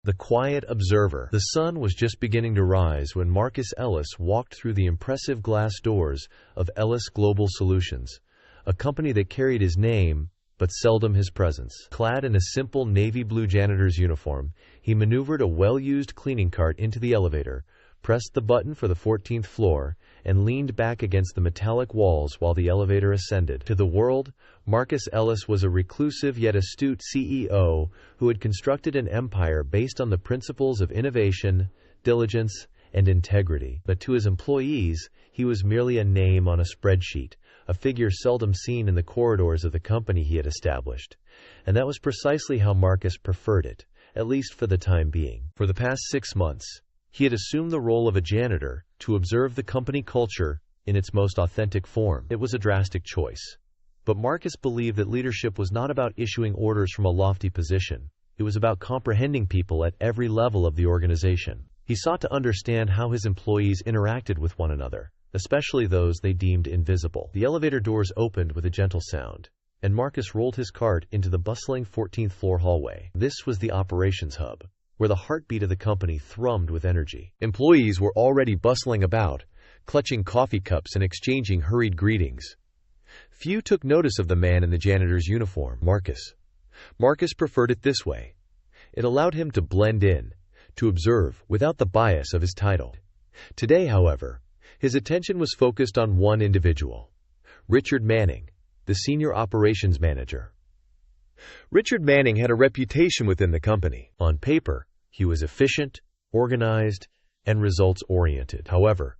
The quiet observer. The sun was just beginning to rise when Marcus Ellis walked through the impressive glass doors of Ellis Global Solutions, a company that carried his name but seldom his presence. Clad in a simple navy blue janitor's uniform, he maneuvered a well-used cleaning cart into the elevator, pressed the button for the 14th floor, and leaned back against the metallic walls while the elevator ascended. To the world, Marcus Ellis was a reclusive yet astute CEO who had constructed an empire based on the principles of innovation, diligence, and integrity. But to his employees, he was merely a name on a spreadsheet, a figure seldom seen in the corridors of the company he had established. And that was precisely how Marcus preferred it, at least for the time being. For the past 6 months, he had assumed the role of a janitor to observe the company culture in its most authentic form. It was a drastic choice. But Marcus believed that leadership was not about issuing orders from a lofty position. It was about comprehending people at every level of the organization. He sought to understand how his employees interacted with one another, especially those they deemed invisible. The elevator doors opened with a gentle sound, and Marcus rolled his cart into the bustling 14th floor hallway. This was the operations hub, where the heartbeat of the company thrummed with energy. Employees were already bustling about, clutching coffee cups and exchanging hurried greetings. Few took notice of the man in the janitor's uniform, Marcus. Marcus preferred it this way. It allowed him to blend in, to observe without the bias of his title. Today, however, his attention was focused on one individual, Richard Manning, the senior operations manager. Richard Manning had a reputation within the company. On paper, he was efficient, organized, and results-oriented. However,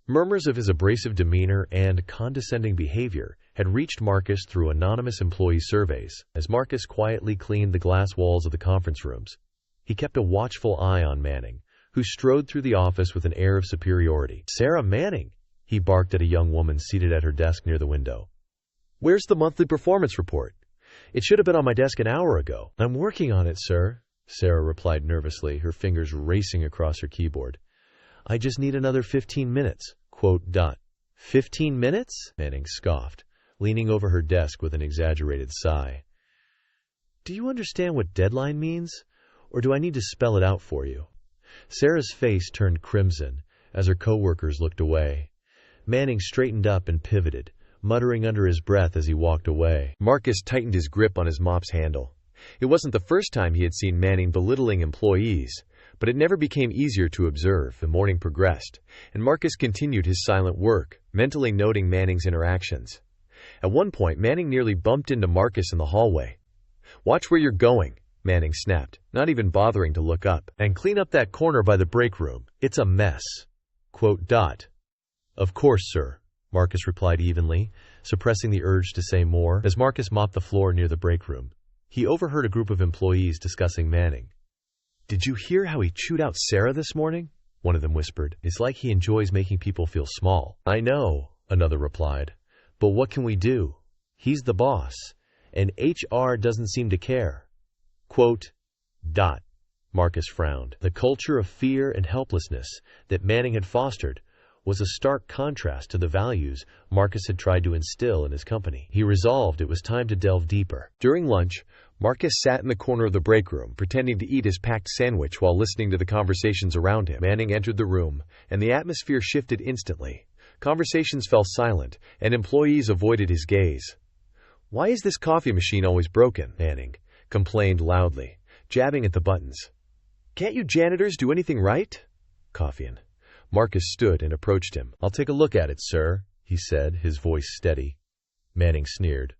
murmurs of his abrasive demeanor and condescending behavior had reached Marcus through anonymous employee surveys. As Marcus quietly cleaned the glass walls of the conference rooms, he kept a watchful eye on Manning, who strode through the office with an air of superiority. "Sarah Manning," he barked at a young woman seated at her desk near the window. "Where's the monthly performance report? It should have been on my desk an hour ago." "I'm working on it, sir," Sarah replied nervously, her fingers racing across her keyboard. "I just need another 15 minutes." "15 minutes?" Manning scoffed, leaning over her desk with an exaggerated sigh. "Do you understand what deadline means? Or do I need to spell it out for you?" Sarah's face turned crimson as her co-workers looked away. Manning straightened up and pivoted, muttering under his breath as he walked away. Marcus tightened his grip on his mop's handle. It wasn't the first time he had seen Manning belittling employees, but it never became easier to observe. The morning progressed, and Marcus continued his silent work, mentally noting Manning's interactions. At one point, Manning nearly bumped into Marcus in the hallway. "Watch where you're going," Manning snapped, not even bothering to look up. "And clean up that corner by the break room. It's a mess." "Of course, sir," Marcus replied evenly, suppressing the urge to say more. As Marcus mopped the floor near the break room, he overheard a group of employees discussing Manning. "Did you hear how he chewed out Sarah this morning?" one of them whispered. "It's like he enjoys making people feel small." "I know," another replied. "But what can we do? He's the boss, and HR doesn't seem to care." Marcus frowned. The culture of fear and helplessness that Manning had fostered was a stark contrast to the values Marcus had tried to instill in his company. He resolved it was time to delve deeper. During lunch, Marcus sat in the corner of the break room, pretending to eat his packed sandwich while listening to the conversations around him. Manning entered the room, and the atmosphere shifted instantly. Conversations fell silent, and employees avoided his gaze. "Why is this coffee machine always broken?" Manning complained loudly, jabbing at the buttons. "Can't you janitors do anything right?" Coffeean. Marcus stood and approached him. "I'll take a look at it, sir," he said, his voice steady. Manning sneered.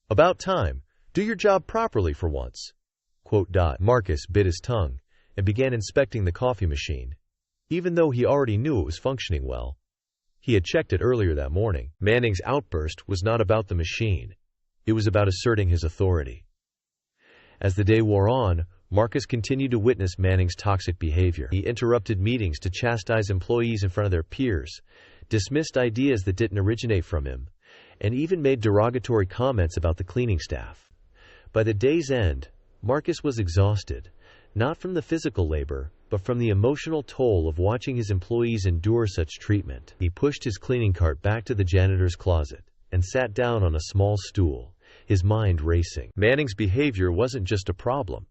"About time. Do your job properly for once." Marcus bit his tongue and began inspecting the coffee machine, even though he already knew it was functioning well. He had checked it earlier that morning. Manning's outburst was not about the machine. It was about asserting his authority. As the day wore on, Marcus continued to witness Manning's toxic behavior. He interrupted meetings to chastise employees in front of their peers, dismissed ideas that didn't originate from him, and even made derogatory comments about the cleaning staff. By the day's end, Marcus was exhausted, not from the physical labor, but from the emotional toll of watching his employees endure such treatment. He pushed his cleaning cart back to the janitor's closet and sat down on a small stool, his mind racing. Manning's behavior wasn't just a problem.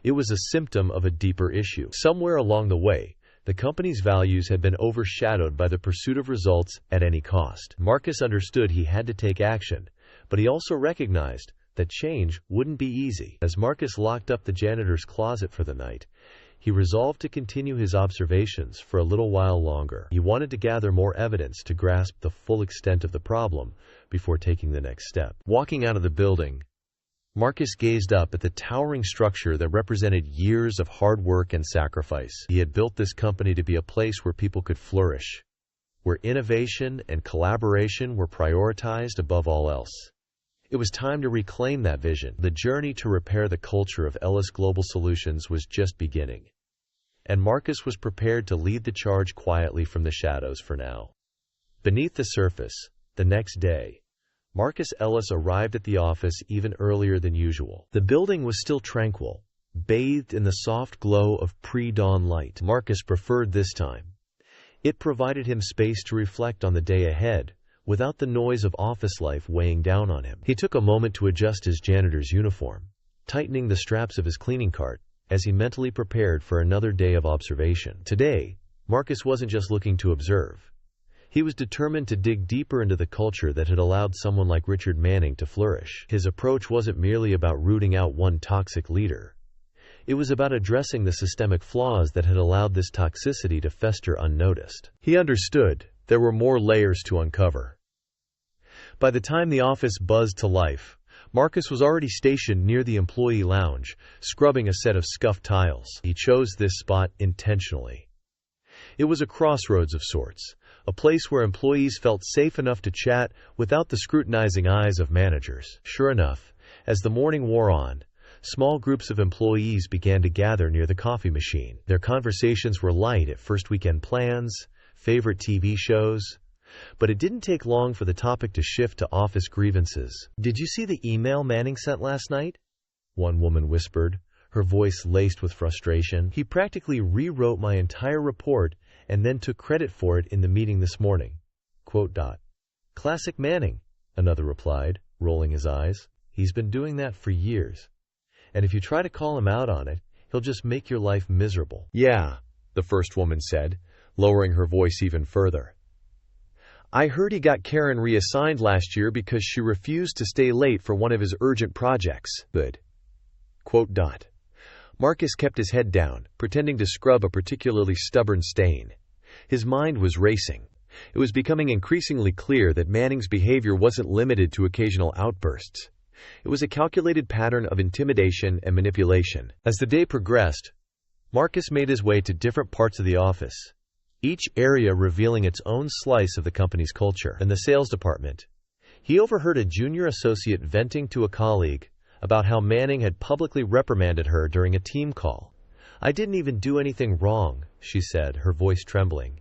It was a symptom of a deeper issue. Somewhere along the way, the company's values had been overshadowed by the pursuit of results at any cost. Marcus understood he had to take action, but he also recognized that change wouldn't be easy. As Marcus locked up the janitor's closet for the night, he resolved to continue his observations for a little while longer. He wanted to gather more evidence to grasp the full extent of the problem before taking the next step. Walking out of the building, Marcus gazed up at the towering structure that represented years of hard work and sacrifice. He had built this company to be a place where people could flourish, where innovation and collaboration were prioritized above all else. It was time to reclaim that vision. The journey to repair the culture of Ellis Global Solutions was just beginning, and Marcus was prepared to lead the charge quietly from the shadows for now. Beneath the surface, the next day, Marcus Ellis arrived at the office even earlier than usual. The building was still tranquil, bathed in the soft glow of pre-dawn light. Marcus preferred this time. It provided him space to reflect on the day ahead, without the noise of office life weighing down on him. He took a moment to adjust his janitor's uniform, tightening the straps of his cleaning cart as he mentally prepared for another day of observation. Today, Marcus wasn't just looking to observe. He was determined to dig deeper into the culture that had allowed someone like Richard Manning to flourish. His approach wasn't merely about rooting out one toxic leader. It was about addressing the systemic flaws that had allowed this toxicity to fester unnoticed. He understood there were more layers to uncover. By the time the office buzzed to life, Marcus was already stationed near the employee lounge, scrubbing a set of scuffed tiles. He chose this spot intentionally. It was a crossroads of sorts, a place where employees felt safe enough to chat without the scrutinizing eyes of managers. Sure enough, as the morning wore on, small groups of employees began to gather near the coffee machine. Their conversations were light at first weekend plans, favorite TV shows, but it didn't take long for the topic to shift to office grievances. "Did you see the email Manning sent last night?" one woman whispered, her voice laced with frustration. "He practically rewrote my entire report and then took credit for it in the meeting this morning." "Classic Manning," another replied, rolling his eyes. "He's been doing that for years. And if you try to call him out on it, he'll just make your life miserable." "Yeah," the first woman said, lowering her voice even further. "I heard he got Karen reassigned last year because she refused to stay late for one of his urgent projects." Good. Marcus kept his head down, pretending to scrub a particularly stubborn stain. His mind was racing. It was becoming increasingly clear that Manning's behavior wasn't limited to occasional outbursts. It was a calculated pattern of intimidation and manipulation. As the day progressed, Marcus made his way to different parts of the office, each area revealing its own slice of the company's culture. In the sales department, he overheard a junior associate venting to a colleague about how Manning had publicly reprimanded her during a team call. "I didn't even do anything wrong," she said, her voice trembling.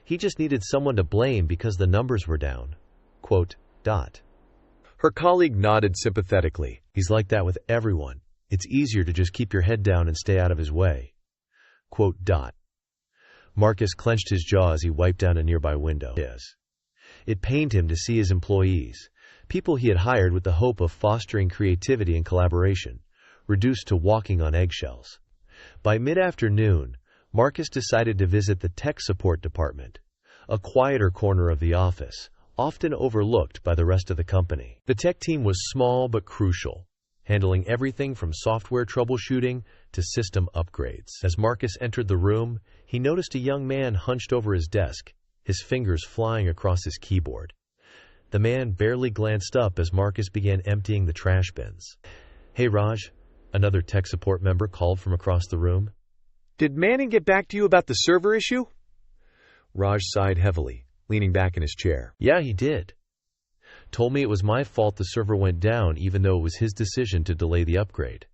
"He just needed someone to blame because the numbers were down." Her colleague nodded sympathetically. "He's like that with everyone. It's easier to just keep your head down and stay out of his way." Marcus clenched his jaw as he wiped down a nearby window. It pained him to see his employees, people he had hired with the hope of fostering creativity and collaboration, reduced to walking on eggshells. By mid-afternoon, Marcus decided to visit the tech support department, a quieter corner of the office, often overlooked by the rest of the company. The tech team was small but crucial, handling everything from software troubleshooting to system upgrades. As Marcus entered the room, he noticed a young man hunched over his desk, his fingers flying across his keyboard. The man barely glanced up as Marcus began emptying the trash bins. "Hey Raj," another tech support member called from across the room. "Did Manning get back to you about the server issue?" Raj sighed heavily, leaning back in his chair. "Yeah, he did. Told me it was my fault the server went down even though it was his decision to delay the upgrade."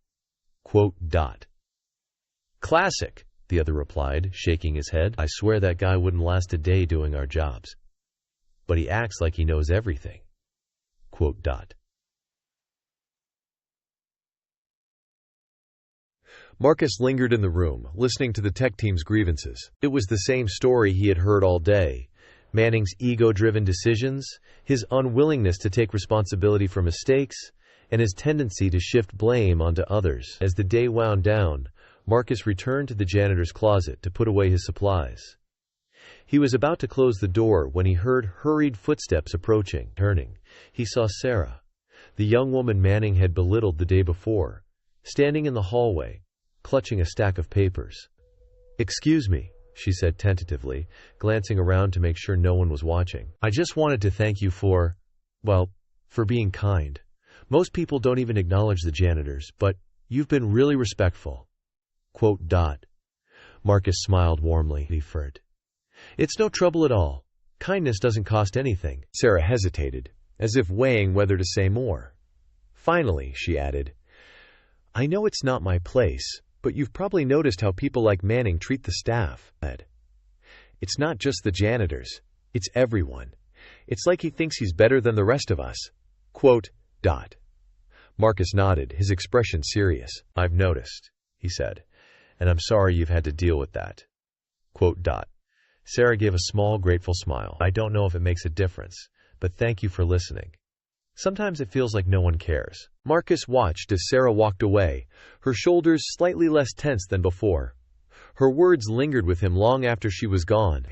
"Classic," the other replied, shaking his head. "I swear that guy wouldn't last a day doing our jobs. But he acts like he knows everything." Marcus lingered in the room, listening to the tech team's grievances. It was the same story he had heard all day. Manning's ego-driven decisions, his unwillingness to take responsibility for mistakes, and his tendency to shift blame onto others. As the day wound down, Marcus returned to the janitor's closet to put away his supplies. He was about to close the door when he heard hurried footsteps approaching. Turning, he saw Sarah, the young woman Manning had belittled the day before, standing in the hallway, clutching a stack of papers. "Excuse me," she said tentatively, glancing around to make sure no one was watching. "I just wanted to thank you for being kind. Most people don't even acknowledge the janitors, but you've been really respectful." Marcus smiled warmly. "It's no trouble at all. Kindness doesn't cost anything." Sarah hesitated, as if weighing whether to say more. Finally, she added, "I know it's not my place, but you've probably noticed how people like Manning treat the staff. It's not just the janitors, it's everyone. It's like he thinks he's better than the rest of us." Marcus nodded, his expression serious. "I've noticed," he said, "and I'm sorry you've had to deal with that." Sarah gave a small, grateful smile. "I don't know if it makes a difference, but thank you for listening. Sometimes it feels like no one cares." Marcus watched as Sarah walked away, her shoulders slightly less tense than before. Her words lingered with him long after she was gone.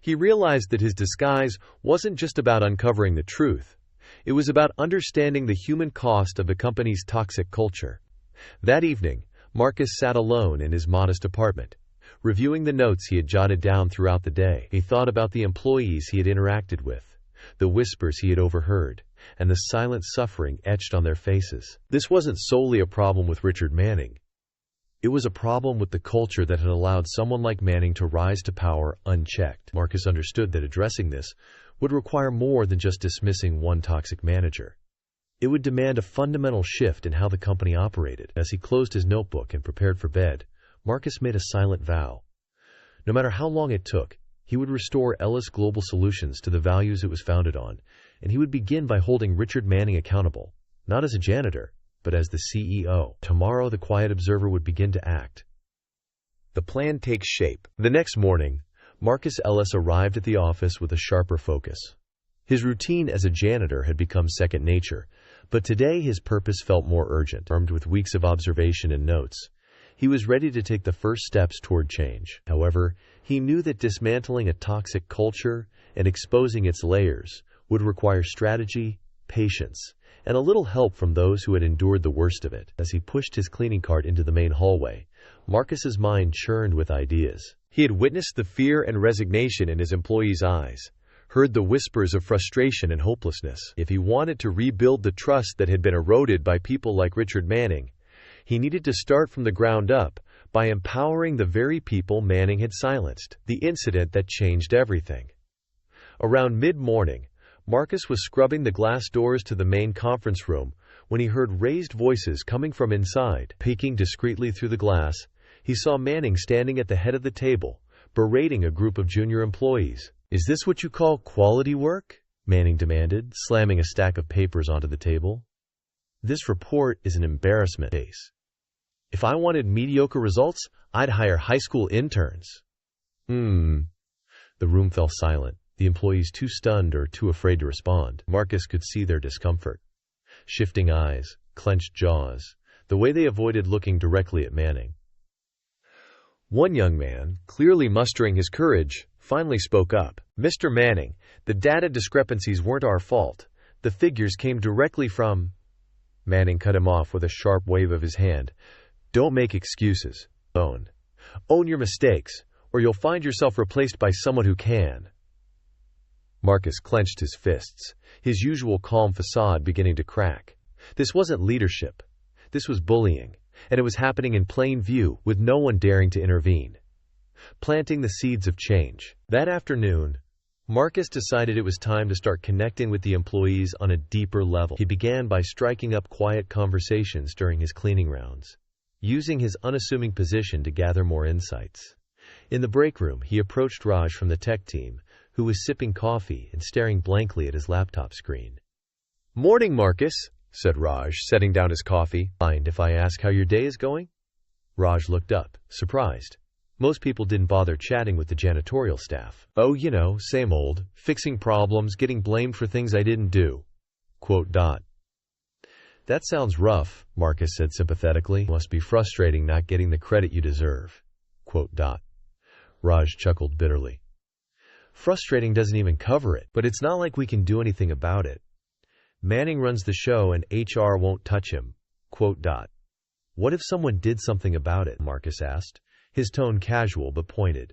He realized that his disguise wasn't just about uncovering the truth. It was about understanding the human cost of the company's toxic culture. That evening, Marcus sat alone in his modest apartment, reviewing the notes he had jotted down throughout the day. He thought about the employees he had interacted with, the whispers he had overheard, and the silent suffering etched on their faces. This wasn't solely a problem with Richard Manning. It was a problem with the culture that had allowed someone like Manning to rise to power unchecked. Marcus understood that addressing this would require more than just dismissing one toxic manager. It would demand a fundamental shift in how the company operated. As he closed his notebook and prepared for bed, Marcus made a silent vow. No matter how long it took, he would restore Ellis Global Solutions to the values it was founded on, and he would begin by holding Richard Manning accountable, not as a janitor, but as the CEO. Tomorrow, the quiet observer would begin to act. The plan takes shape. The next morning, Marcus Ellis arrived at the office with a sharper focus. His routine as a janitor had become second nature, but today his purpose felt more urgent. Armed with weeks of observation and notes, he was ready to take the first steps toward change. However, he knew that dismantling a toxic culture and exposing its layers would require strategy, patience, and a little help from those who had endured the worst of it. As he pushed his cleaning cart into the main hallway, Marcus's mind churned with ideas. He had witnessed the fear and resignation in his employees' eyes, heard the whispers of frustration and hopelessness. If he wanted to rebuild the trust that had been eroded by people like Richard Manning, he needed to start from the ground up by empowering the very people Manning had silenced. The incident that changed everything. Around mid-morning, Marcus was scrubbing the glass doors to the main conference room when he heard raised voices coming from inside. Peeking discreetly through the glass, he saw Manning standing at the head of the table, berating a group of junior employees. "Is this what you call quality work?" Manning demanded, slamming a stack of papers onto the table. "This report is an embarrassment case. If I wanted mediocre results, I'd hire high school interns." The room fell silent, the employees too stunned or too afraid to respond. Marcus could see their discomfort. Shifting eyes, clenched jaws, the way they avoided looking directly at Manning. One young man, clearly mustering his courage, finally spoke up. "Mr. Manning, the data discrepancies weren't our fault. The figures came directly from—" Manning cut him off with a sharp wave of his hand. "Don't make excuses. Own your mistakes, or you'll find yourself replaced by someone who can." Marcus clenched his fists, his usual calm facade beginning to crack. This wasn't leadership. This was bullying, and it was happening in plain view, with no one daring to intervene. Planting the seeds of change. That afternoon, Marcus decided it was time to start connecting with the employees on a deeper level. He began by striking up quiet conversations during his cleaning rounds, using his unassuming position to gather more insights. In the break room, he approached Raj from the tech team, who was sipping coffee and staring blankly at his laptop screen. "Morning, Marcus," said Raj, setting down his coffee. "Mind if I ask how your day is going?" Raj looked up, surprised. Most people didn't bother chatting with the janitorial staff. "Oh, same old, fixing problems, getting blamed for things I didn't do." That sounds rough, Marcus said sympathetically. Must be frustrating not getting the credit you deserve. Quote dot. Raj chuckled bitterly. Frustrating doesn't even cover it, but it's not like we can do anything about it. Manning runs the show and HR won't touch him. Quote dot. What if someone did something about it? Marcus asked, his tone casual but pointed.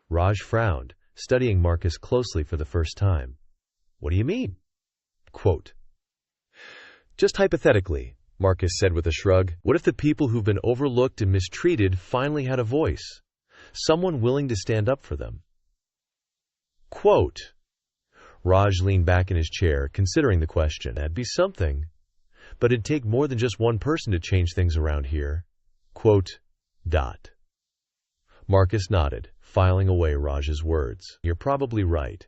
Raj frowned, studying Marcus closely for the first time. What do you mean? Quote. Just hypothetically, Marcus said with a shrug, what if the people who've been overlooked and mistreated finally had a voice? Someone willing to stand up for them? Quote. Raj leaned back in his chair, considering the question. That'd be something. But it'd take more than just one person to change things around here. Quote dot. Marcus nodded, filing away Raj's words. You're probably right.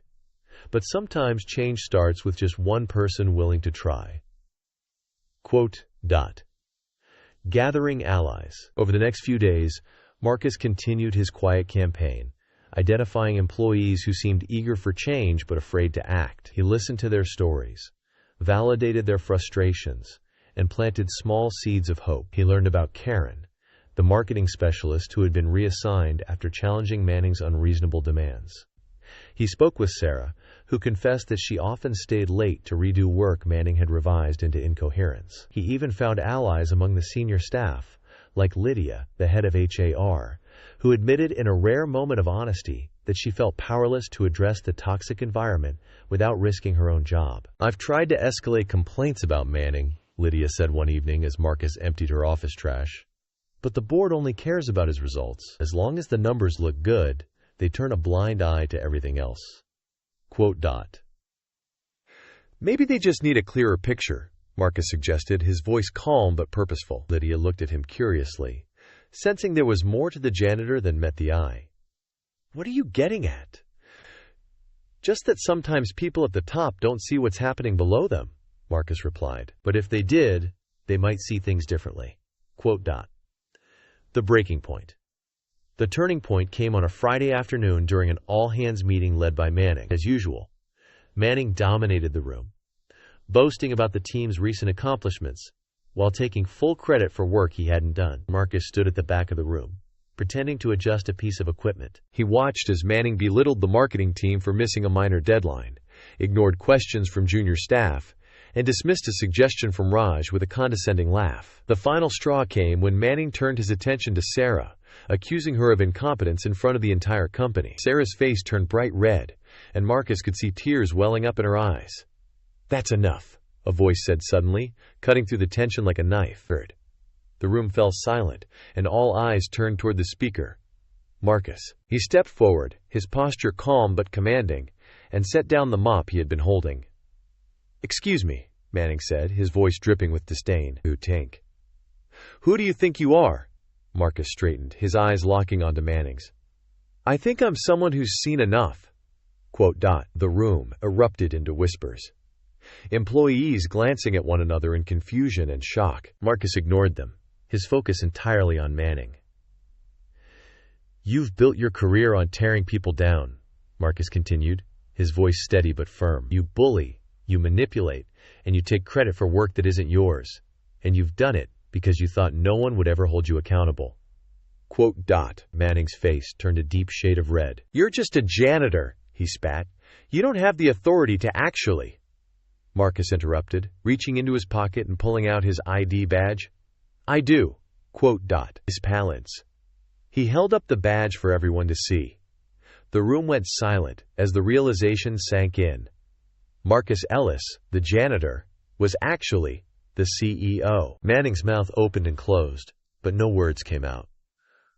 But sometimes change starts with just one person willing to try. Quote dot. Gathering allies. Over the next few days, Marcus continued his quiet campaign, identifying employees who seemed eager for change but afraid to act. He listened to their stories, validated their frustrations, and planted small seeds of hope. He learned about Karen, the marketing specialist who had been reassigned after challenging Manning's unreasonable demands. He spoke with Sarah, who confessed that she often stayed late to redo work Manning had revised into incoherence. He even found allies among the senior staff, like Lydia, the head of HAR, who admitted in a rare moment of honesty that she felt powerless to address the toxic environment without risking her own job. I've tried to escalate complaints about Manning, Lydia said one evening as Marcus emptied her office trash. But the board only cares about his results. As long as the numbers look good, they turn a blind eye to everything else. Quote dot. Maybe they just need a clearer picture, Marcus suggested, his voice calm but purposeful. Lydia looked at him curiously, sensing there was more to the janitor than met the eye. What are you getting at? Just that sometimes people at the top don't see what's happening below them, Marcus replied. But if they did, they might see things differently. Quote dot. The breaking point. The turning point came on a Friday afternoon during an all-hands meeting led by Manning. As usual, Manning dominated the room, boasting about the team's recent accomplishments, while taking full credit for work he hadn't done. Marcus stood at the back of the room, pretending to adjust a piece of equipment. He watched as Manning belittled the marketing team for missing a minor deadline, ignored questions from junior staff, and dismissed a suggestion from Raj with a condescending laugh. The final straw came when Manning turned his attention to Sarah, accusing her of incompetence in front of the entire company. Sarah's face turned bright red, and Marcus could see tears welling up in her eyes. That's enough, a voice said suddenly, cutting through the tension like a knife. The room fell silent, and all eyes turned toward the speaker, Marcus. He stepped forward, his posture calm but commanding, and set down the mop he had been holding. Excuse me, Manning said, his voice dripping with disdain. You tink. Who do you think you are? Marcus straightened, his eyes locking onto Manning's. I think I'm someone who's seen enough. Quote dot. The room erupted into whispers, employees glancing at one another in confusion and shock. Marcus ignored them, his focus entirely on Manning. You've built your career on tearing people down, Marcus continued, his voice steady but firm. You bully, you manipulate, and you take credit for work that isn't yours. And you've done it because you thought no one would ever hold you accountable. Quote dot. Manning's face turned a deep shade of red. You're just a janitor, he spat. You don't have the authority to actually. Marcus interrupted, reaching into his pocket and pulling out his ID badge. I do. Quote dot. His pallets. He held up the badge for everyone to see. The room went silent as the realization sank in. Marcus Ellis, the janitor, was actually the CEO. Manning's mouth opened and closed, but no words came out.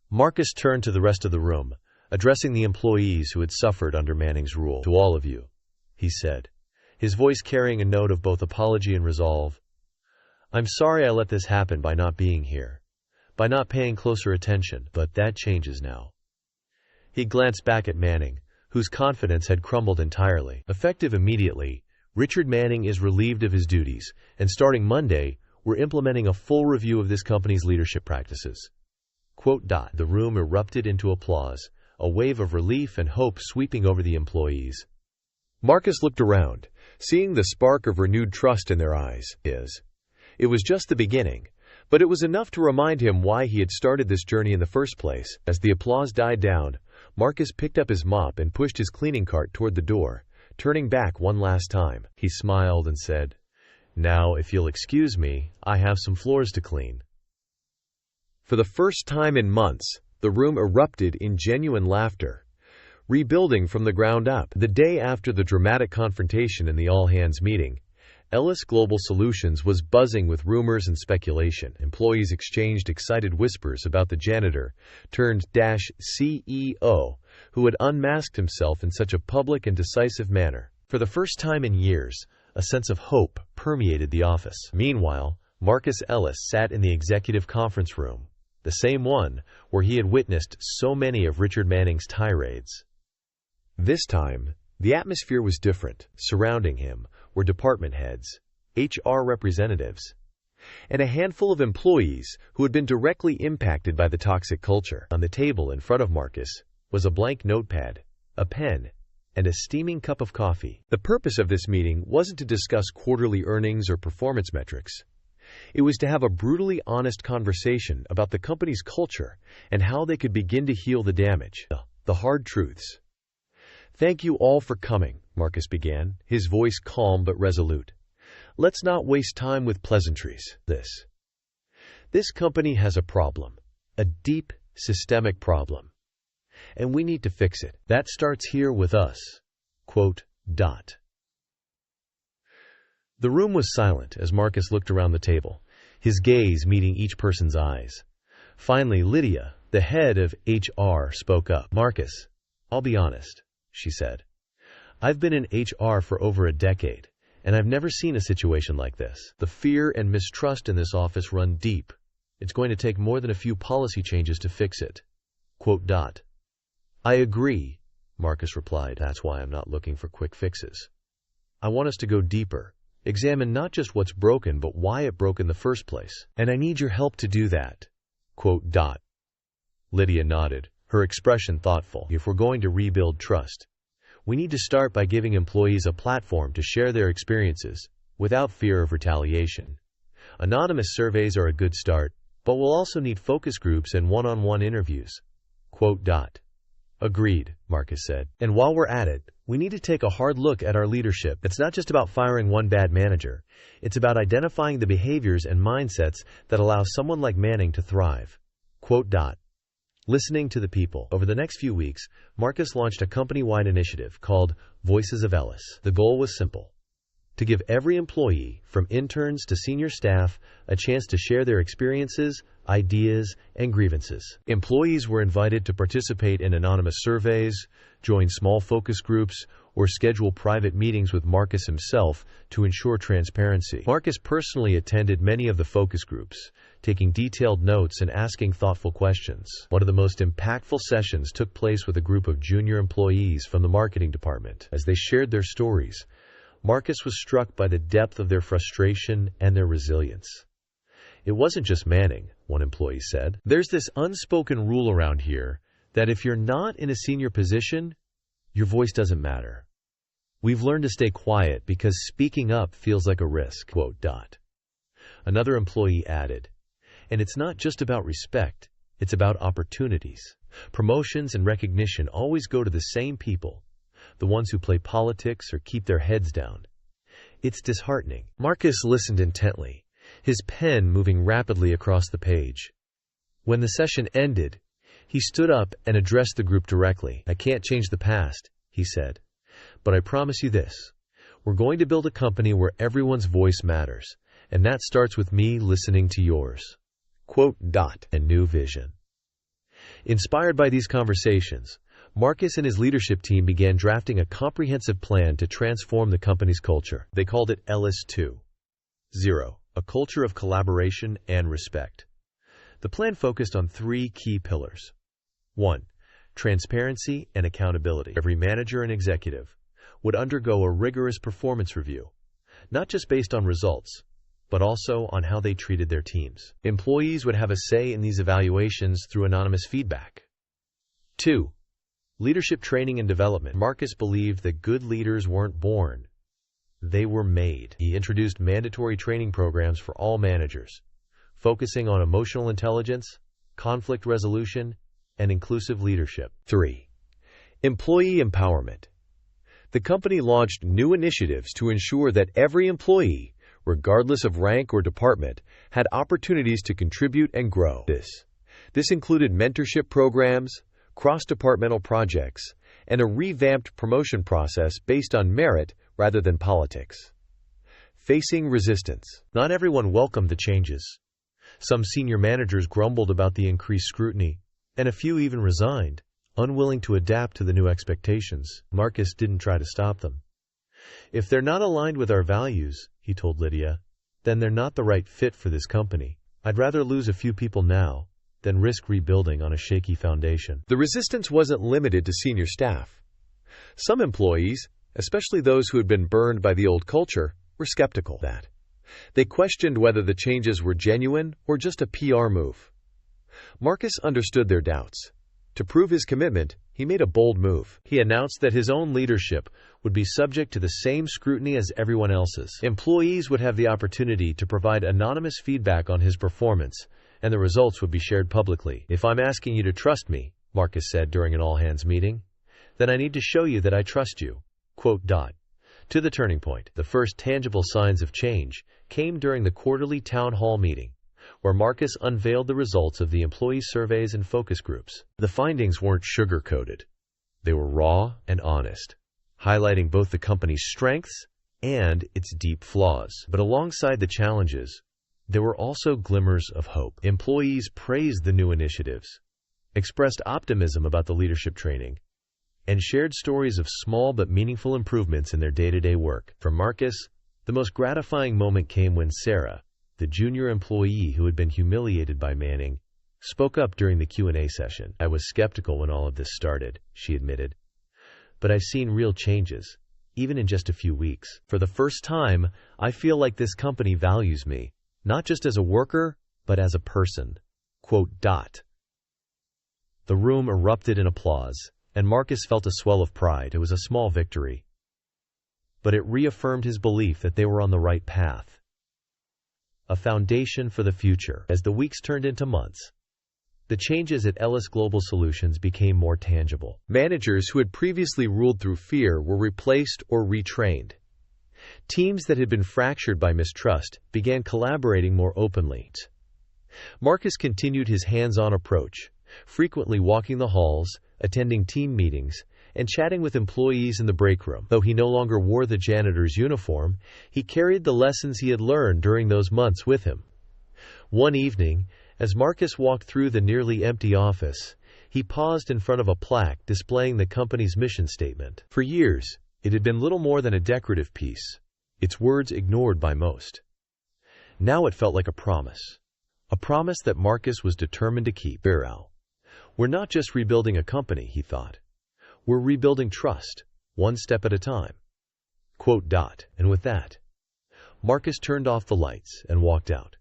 Marcus turned to the rest of the room, addressing the employees who had suffered under Manning's rule. To all of you, he said, his voice carrying a note of both apology and resolve. I'm sorry I let this happen by not being here, by not paying closer attention, but that changes now. He glanced back at Manning, whose confidence had crumbled entirely. Effective immediately, Richard Manning is relieved of his duties, and starting Monday, we're implementing a full review of this company's leadership practices. Quote dot. The room erupted into applause, a wave of relief and hope sweeping over the employees. Marcus looked around, seeing the spark of renewed trust in their eyes. It was just the beginning, but it was enough to remind him why he had started this journey in the first place. As the applause died down, Marcus picked up his mop and pushed his cleaning cart toward the door, turning back one last time. He smiled and said, "Now, if you'll excuse me, I have some floors to clean." For the first time in months, the room erupted in genuine laughter, rebuilding from the ground up. The day after the dramatic confrontation in the all-hands meeting, Ellis Global Solutions was buzzing with rumors and speculation. Employees exchanged excited whispers about the janitor turned CEO who had unmasked himself in such a public and decisive manner. For the first time in years, a sense of hope permeated the office. Meanwhile, Marcus Ellis sat in the executive conference room, the same one where he had witnessed so many of Richard Manning's tirades. This time, the atmosphere was different. Surrounding him were department heads, HR representatives, and a handful of employees who had been directly impacted by the toxic culture. On the table in front of Marcus was a blank notepad, a pen, and a steaming cup of coffee. The purpose of this meeting wasn't to discuss quarterly earnings or performance metrics. It was to have a brutally honest conversation about the company's culture and how they could begin to heal the damage. The hard truths. "Thank you all for coming," Marcus began, his voice calm but resolute. "Let's not waste time with pleasantries. This company has a problem, a deep, systemic problem, and we need to fix it. That starts here with us." The room was silent as Marcus looked around the table, his gaze meeting each person's eyes. Finally, Lydia, the head of HR, spoke up. "Marcus, I'll be honest," she said. "I've been in HR for over a decade, and I've never seen a situation like this. The fear and mistrust in this office run deep. It's going to take more than a few policy changes to fix it." "I agree," Marcus replied. "That's why I'm not looking for quick fixes. I want us to go deeper, examine not just what's broken, but why it broke in the first place. And I need your help to do that." Lydia nodded, her expression thoughtful. "If we're going to rebuild trust, we need to start by giving employees a platform to share their experiences without fear of retaliation. Anonymous surveys are a good start, but we'll also need focus groups and one-on-one interviews." "Agreed," Marcus said. "And while we're at it, we need to take a hard look at our leadership. It's not just about firing one bad manager. It's about identifying the behaviors and mindsets that allow someone like Manning to thrive." Listening to the people. Over the next few weeks, Marcus launched a company-wide initiative called Voices of Ellis. The goal was simple: to give every employee, from interns to senior staff, a chance to share their experiences, ideas, and grievances. Employees were invited to participate in anonymous surveys, join small focus groups, or schedule private meetings with Marcus himself to ensure transparency. Marcus personally attended many of the focus groups, taking detailed notes and asking thoughtful questions. One of the most impactful sessions took place with a group of junior employees from the marketing department. As they shared their stories, Marcus was struck by the depth of their frustration and their resilience. "It wasn't just Manning," one employee said. "There's this unspoken rule around here that if you're not in a senior position, your voice doesn't matter. We've learned to stay quiet because speaking up feels like a risk." Another employee added, "And it's not just about respect, it's about opportunities. Promotions and recognition always go to the same people, the ones who play politics or keep their heads down. It's disheartening." Marcus listened intently, his pen moving rapidly across the page. When the session ended, he stood up and addressed the group directly. "I can't change the past," he said, "but I promise you this. We're going to build a company where everyone's voice matters, and that starts with me listening to yours." A new vision. Inspired by these conversations, Marcus and his leadership team began drafting a comprehensive plan to transform the company's culture. They called it Ellis 2.0, a culture of collaboration and respect. The plan focused on three key pillars. 1. Transparency and accountability. Every manager and executive would undergo a rigorous performance review, not just based on results, but also on how they treated their teams. Employees would have a say in these evaluations through anonymous feedback. 2. Leadership training and development. Marcus believed that good leaders weren't born, they were made. He introduced mandatory training programs for all managers, focusing on emotional intelligence, conflict resolution, and inclusive leadership. 3. Employee empowerment. The company launched new initiatives to ensure that every employee, regardless of rank or department, had opportunities to contribute and grow. This included mentorship programs, cross-departmental projects, and a revamped promotion process based on merit rather than politics. Facing resistance. Not everyone welcomed the changes. Some senior managers grumbled about the increased scrutiny, and a few even resigned, unwilling to adapt to the new expectations. Marcus didn't try to stop them. "If they're not aligned with our values," he told Lydia, "then they're not the right fit for this company. I'd rather lose a few people now than risk rebuilding on a shaky foundation." The resistance wasn't limited to senior staff. Some employees, especially those who had been burned by the old culture, were skeptical that they questioned whether the changes were genuine or just a PR move. Marcus understood their doubts. To prove his commitment, he made a bold move. He announced that his own leadership would be subject to the same scrutiny as everyone else's. Employees would have the opportunity to provide anonymous feedback on his performance, and the results would be shared publicly. "If I'm asking you to trust me," Marcus said during an all-hands meeting, "then I need to show you that I trust you." To the turning point. The first tangible signs of change came during the quarterly town hall meeting, where Marcus unveiled the results of the employee surveys and focus groups. The findings weren't sugar-coated. They were raw and honest, highlighting both the company's strengths and its deep flaws. But alongside the challenges, there were also glimmers of hope. Employees praised the new initiatives, expressed optimism about the leadership training, and shared stories of small but meaningful improvements in their day-to-day work. For Marcus, the most gratifying moment came when Sarah, the junior employee who had been humiliated by Manning, spoke up during the Q&A session. "I was skeptical when all of this started," she admitted, "but I've seen real changes, even in just a few weeks. For the first time, I feel like this company values me, not just as a worker, but as a person." The room erupted in applause, and Marcus felt a swell of pride. It was a small victory, but it reaffirmed his belief that they were on the right path. A foundation for the future. As the weeks turned into months, the changes at Ellis Global Solutions became more tangible. Managers who had previously ruled through fear were replaced or retrained. Teams that had been fractured by mistrust began collaborating more openly. Marcus continued his hands-on approach, frequently walking the halls, attending team meetings, and chatting with employees in the break room. Though he no longer wore the janitor's uniform, he carried the lessons he had learned during those months with him. One evening, as Marcus walked through the nearly empty office, he paused in front of a plaque displaying the company's mission statement. For years, it had been little more than a decorative piece, its words ignored by most. Now it felt like a promise that Marcus was determined to keep. "We're not just rebuilding a company," he thought. "We're rebuilding trust, one step at a time." And with that, Marcus turned off the lights and walked out,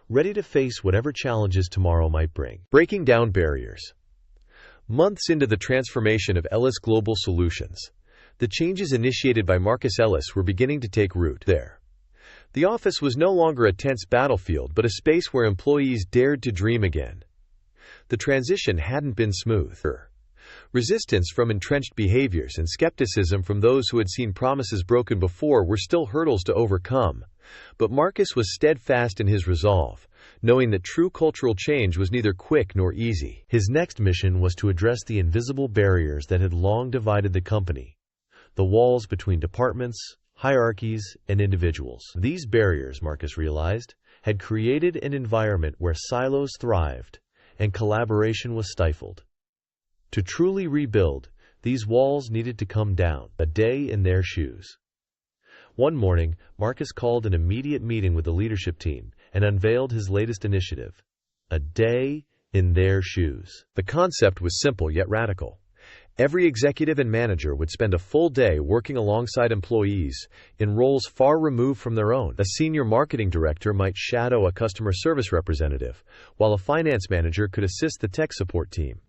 ready to face whatever challenges tomorrow might bring. Breaking down barriers. Months into the transformation of Ellis Global Solutions, the changes initiated by Marcus Ellis were beginning to take root there. The office was no longer a tense battlefield, but a space where employees dared to dream again. The transition hadn't been smooth. Resistance from entrenched behaviors and skepticism from those who had seen promises broken before were still hurdles to overcome, but Marcus was steadfast in his resolve, knowing that true cultural change was neither quick nor easy. His next mission was to address the invisible barriers that had long divided the company, the walls between departments, hierarchies, and individuals. These barriers, Marcus realized, had created an environment where silos thrived and collaboration was stifled. To truly rebuild, these walls needed to come down. A day in their shoes. One morning, Marcus called an immediate meeting with the leadership team and unveiled his latest initiative, a day in their shoes. The concept was simple yet radical. Every executive and manager would spend a full day working alongside employees in roles far removed from their own. A senior marketing director might shadow a customer service representative, while a finance manager could assist the tech support team.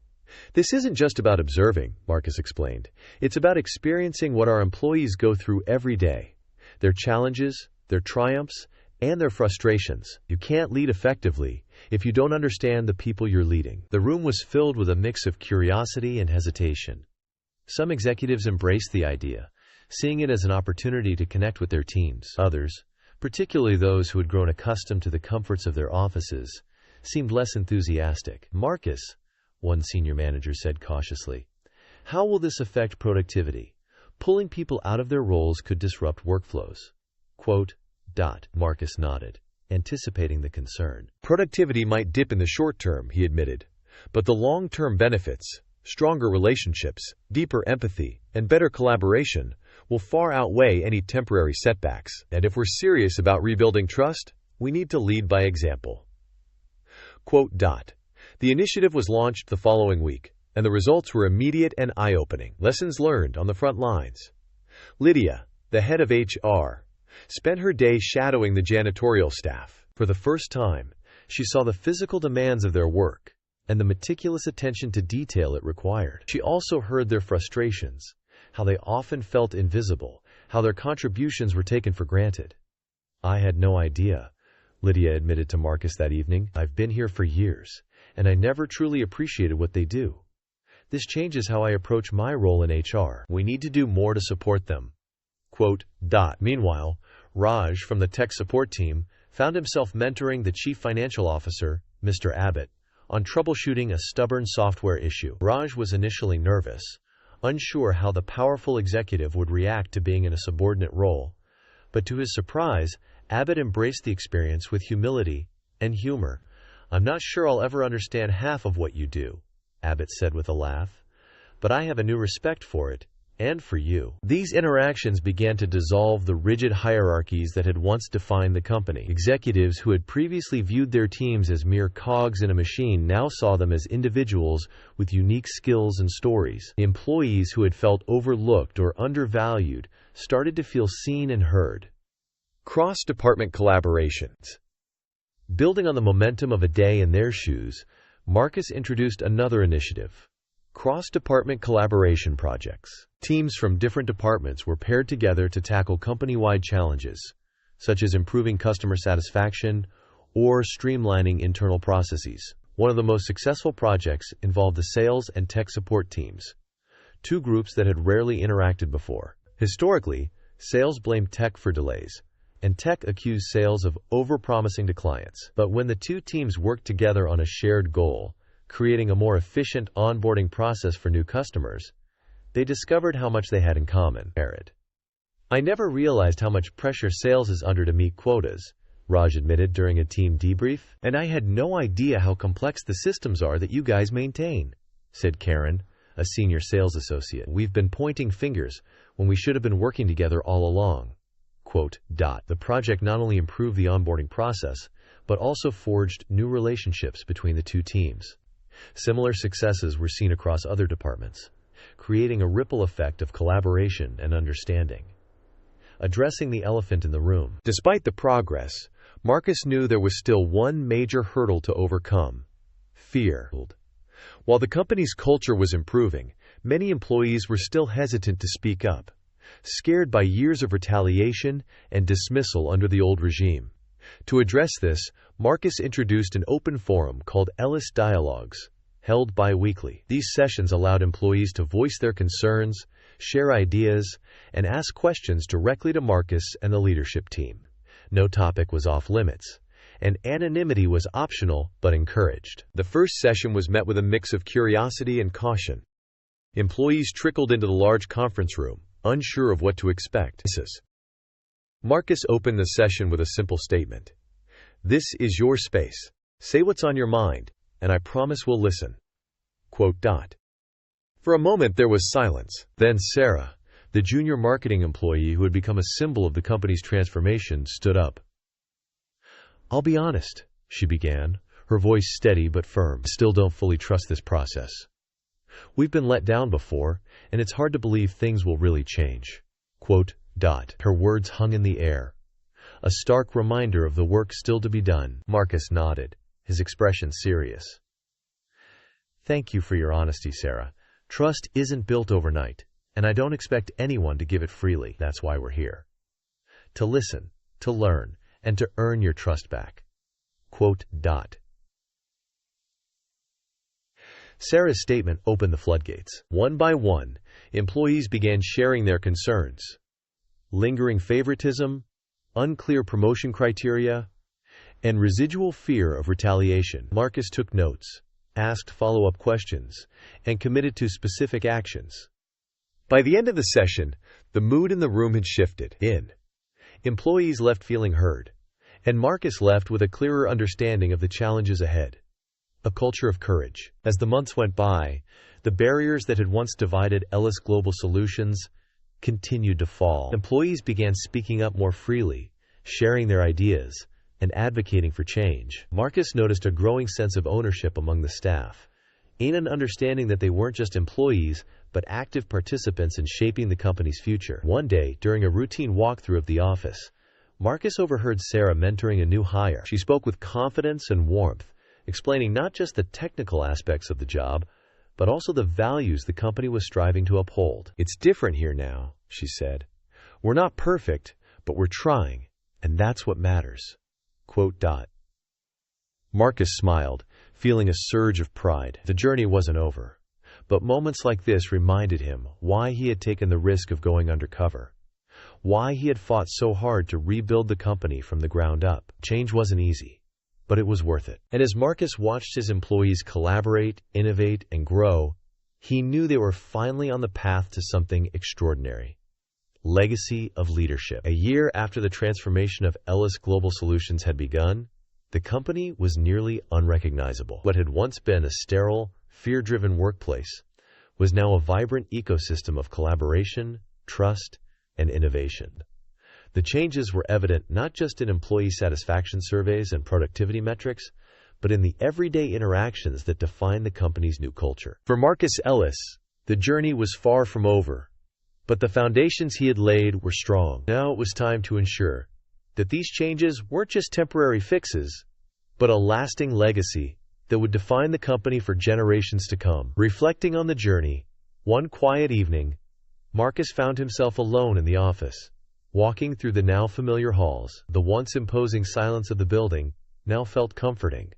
"This isn't just about observing," Marcus explained. "It's about experiencing what our employees go through every day. their challenges, their triumphs, and their frustrations. You can't lead effectively if you don't understand the people you're leading. The room was filled with a mix of curiosity and hesitation. Some executives embraced the idea, seeing it as an opportunity to connect with their teams. Others, particularly those who had grown accustomed to the comforts of their offices, seemed less enthusiastic. "Marcus," one senior manager said cautiously, "how will this affect productivity? Pulling people out of their roles could disrupt workflows." Marcus nodded, anticipating the concern. "Productivity might dip in the short term," he admitted, "but the long-term benefits, stronger relationships, deeper empathy, and better collaboration will far outweigh any temporary setbacks. And if we're serious about rebuilding trust, we need to lead by example." The initiative was launched the following week, and the results were immediate and eye-opening. Lessons learned on the front lines. Lydia, the head of HR, spent her day shadowing the janitorial staff. For the first time, she saw the physical demands of their work and the meticulous attention to detail it required. She also heard their frustrations, how they often felt invisible, how their contributions were taken for granted. "I had no idea," Lydia admitted to Marcus that evening. "I've been here for years, and I never truly appreciated what they do. This changes how I approach my role in HR. We need to do more to support them." Meanwhile, Raj from the tech support team found himself mentoring the chief financial officer, Mr. Abbott, on troubleshooting a stubborn software issue. Raj was initially nervous, unsure how the powerful executive would react to being in a subordinate role, but to his surprise, Abbott embraced the experience with humility and humor. "I'm not sure I'll ever understand half of what you do," Abbott said with a laugh, "but I have a new respect for it, and for you." These interactions began to dissolve the rigid hierarchies that had once defined the company. Executives who had previously viewed their teams as mere cogs in a machine now saw them as individuals with unique skills and stories. Employees who had felt overlooked or undervalued started to feel seen and heard. Cross-department collaborations. Building on the momentum of a day in their shoes, Marcus introduced another initiative: cross-department collaboration projects. Teams from different departments were paired together to tackle company-wide challenges, such as improving customer satisfaction or streamlining internal processes. One of the most successful projects involved the sales and tech support teams, two groups that had rarely interacted before. Historically, sales blamed tech for delays, and tech accused sales of overpromising to clients. But when the two teams worked together on a shared goal, creating a more efficient onboarding process for new customers, they discovered how much they had in common. "I never realized how much pressure sales is under to meet quotas," Raj admitted during a team debrief. "And I had no idea how complex the systems are that you guys maintain," said Karen, a senior sales associate. "We've been pointing fingers when we should have been working together all along." The project not only improved the onboarding process, but also forged new relationships between the two teams. Similar successes were seen across other departments, creating a ripple effect of collaboration and understanding. Addressing the elephant in the room. Despite the progress, Marcus knew there was still one major hurdle to overcome: fear. While the company's culture was improving, many employees were still hesitant to speak up, scared by years of retaliation and dismissal under the old regime. To address this, Marcus introduced an open forum called Ellis Dialogues, held bi-weekly. These sessions allowed employees to voice their concerns, share ideas, and ask questions directly to Marcus and the leadership team. No topic was off-limits, and anonymity was optional but encouraged. The first session was met with a mix of curiosity and caution. Employees trickled into the large conference room, unsure of what to expect. Marcus opened the session with a simple statement: "This is your space. Say what's on your mind, and I promise we'll listen." For a moment there was silence. Then Sarah, the junior marketing employee who had become a symbol of the company's transformation, stood up. "I'll be honest," she began, her voice steady but firm. "I still don't fully trust this process. We've been let down before, and it's hard to believe things will really change." Her words hung in the air, a stark reminder of the work still to be done. Marcus nodded, his expression serious. "Thank you for your honesty, Sarah. Trust isn't built overnight, and I don't expect anyone to give it freely. That's why we're here. to listen, to learn, and to earn your trust back. Quote. Sarah's statement opened the floodgates. One by one, employees began sharing their concerns. Lingering favoritism, unclear promotion criteria, and residual fear of retaliation. Marcus took notes, asked follow-up questions, and committed to specific actions. By the end of the session, the mood in the room had shifted. Employees left feeling heard, and Marcus left with a clearer understanding of the challenges ahead. A culture of courage. As the months went by, the barriers that had once divided Ellis Global Solutions continued to fall. Employees began speaking up more freely, sharing their ideas, and advocating for change. Marcus noticed a growing sense of ownership among the staff, and an understanding that they weren't just employees, but active participants in shaping the company's future. One day, during a routine walkthrough of the office, Marcus overheard Sarah mentoring a new hire. She spoke with confidence and warmth, explaining not just the technical aspects of the job, but also the values the company was striving to uphold. "It's different here now," she said. "We're not perfect, but we're trying, and that's what matters." Quote. Marcus smiled, feeling a surge of pride. The journey wasn't over, but moments like this reminded him why he had taken the risk of going undercover, why he had fought so hard to rebuild the company from the ground up. Change wasn't easy, but it was worth it. And as Marcus watched his employees collaborate, innovate, and grow, he knew they were finally on the path to something extraordinary. Legacy of leadership. A year after the transformation of Ellis Global Solutions had begun, the company was nearly unrecognizable. What had once been a sterile, fear-driven workplace was now a vibrant ecosystem of collaboration, trust, and innovation. The changes were evident not just in employee satisfaction surveys and productivity metrics, but in the everyday interactions that defined the company's new culture. For Marcus Ellis, the journey was far from over, but the foundations he had laid were strong. Now it was time to ensure that these changes weren't just temporary fixes, but a lasting legacy that would define the company for generations to come. Reflecting on the journey, one quiet evening, Marcus found himself alone in the office. Walking through the now familiar halls, the once imposing silence of the building now felt comforting,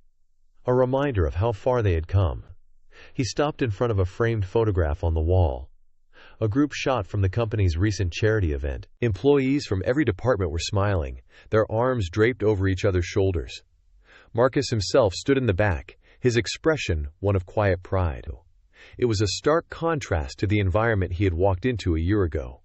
a reminder of how far they had come. He stopped in front of a framed photograph on the wall, a group shot from the company's recent charity event. Employees from every department were smiling, their arms draped over each other's shoulders. Marcus himself stood in the back, his expression one of quiet pride. It was a stark contrast to the environment he had walked into a year ago.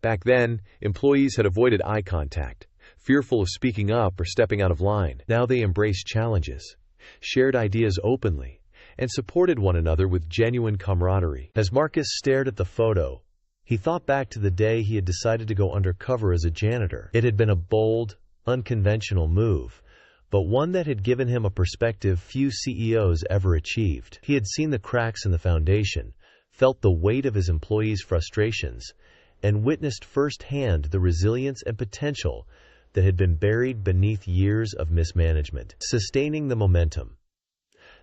Back then, employees had avoided eye contact, fearful of speaking up or stepping out of line. Now they embraced challenges, shared ideas openly, and supported one another with genuine camaraderie. As Marcus stared at the photo, he thought back to the day he had decided to go undercover as a janitor. It had been a bold, unconventional move, but one that had given him a perspective few CEOs ever achieved. He had seen the cracks in the foundation, felt the weight of his employees' frustrations, and witnessed firsthand the resilience and potential that had been buried beneath years of mismanagement. Sustaining the momentum.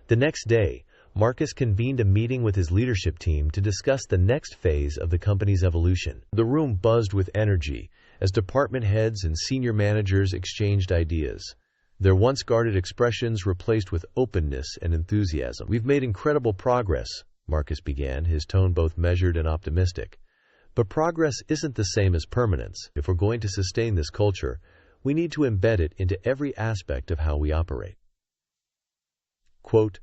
The next day, Marcus convened a meeting with his leadership team to discuss the next phase of the company's evolution. The room buzzed with energy as department heads and senior managers exchanged ideas, their once guarded expressions replaced with openness and enthusiasm. "We've made incredible progress," Marcus began, his tone both measured and optimistic. "But progress isn't the same as permanence. If we're going to sustain this culture, we need to embed it into every aspect of how we operate." Quote.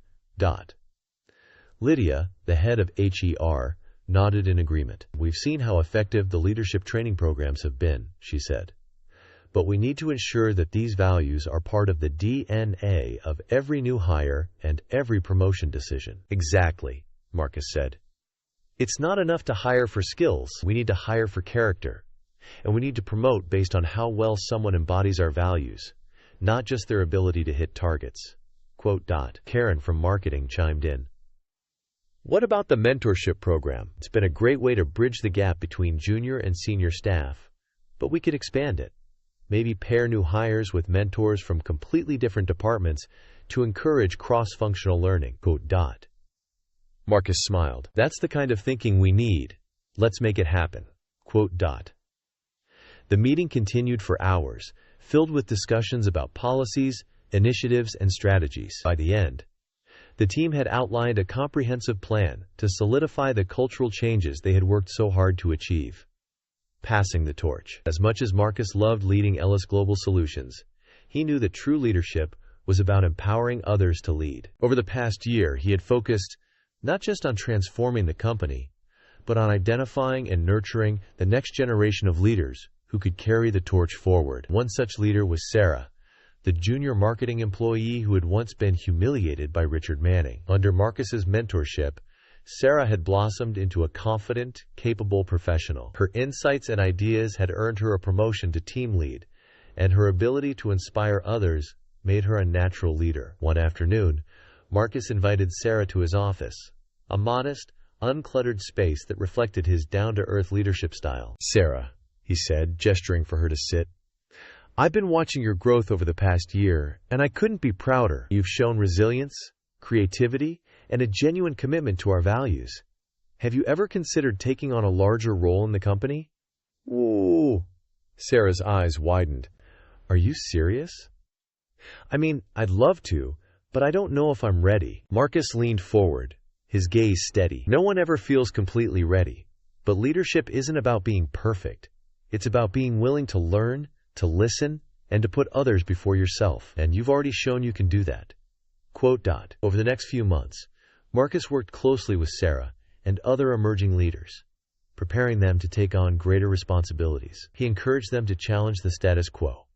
Lydia, the head of HER, nodded in agreement. "We've seen how effective the leadership training programs have been," she said. "But we need to ensure that these values are part of the DNA of every new hire and every promotion decision." "Exactly," Marcus said. "It's not enough to hire for skills. We need to hire for character. And we need to promote based on how well someone embodies our values, not just their ability to hit targets." Quote. Karen from marketing chimed in. "What about the mentorship program? It's been a great way to bridge the gap between junior and senior staff, but we could expand it. Maybe pair new hires with mentors from completely different departments to encourage cross-functional learning." Quote. Marcus smiled. "That's the kind of thinking we need. Let's make it happen." Quote. The meeting continued for hours, filled with discussions about policies, initiatives, and strategies. By the end, the team had outlined a comprehensive plan to solidify the cultural changes they had worked so hard to achieve. Passing the torch. As much as Marcus loved leading Ellis Global Solutions, he knew that true leadership was about empowering others to lead. Over the past year, he had focused not just on transforming the company, but on identifying and nurturing the next generation of leaders who could carry the torch forward. One such leader was Sarah, the junior marketing employee who had once been humiliated by Richard Manning. Under Marcus's mentorship, Sarah had blossomed into a confident, capable professional. Her insights and ideas had earned her a promotion to team lead, and her ability to inspire others made her a natural leader. One afternoon, Marcus invited Sarah to his office, a modest, uncluttered space that reflected his down-to-earth leadership style. "Sarah," he said, gesturing for her to sit, "I've been watching your growth over the past year, and I couldn't be prouder. You've shown resilience, creativity, and a genuine commitment to our values. Have you ever considered taking on a larger role in the company?" "Ooh." Sarah's eyes widened. "Are you serious?" "I mean, I'd love to, but I don't know if I'm ready." Marcus leaned forward, his gaze steady. No one ever feels completely ready, but leadership isn't about being perfect. It's about being willing to learn, to listen, and to put others before yourself. And you've already shown you can do that. Over the next few months, Marcus worked closely with Sarah and other emerging leaders, preparing them to take on greater responsibilities. He encouraged them to challenge the status quo,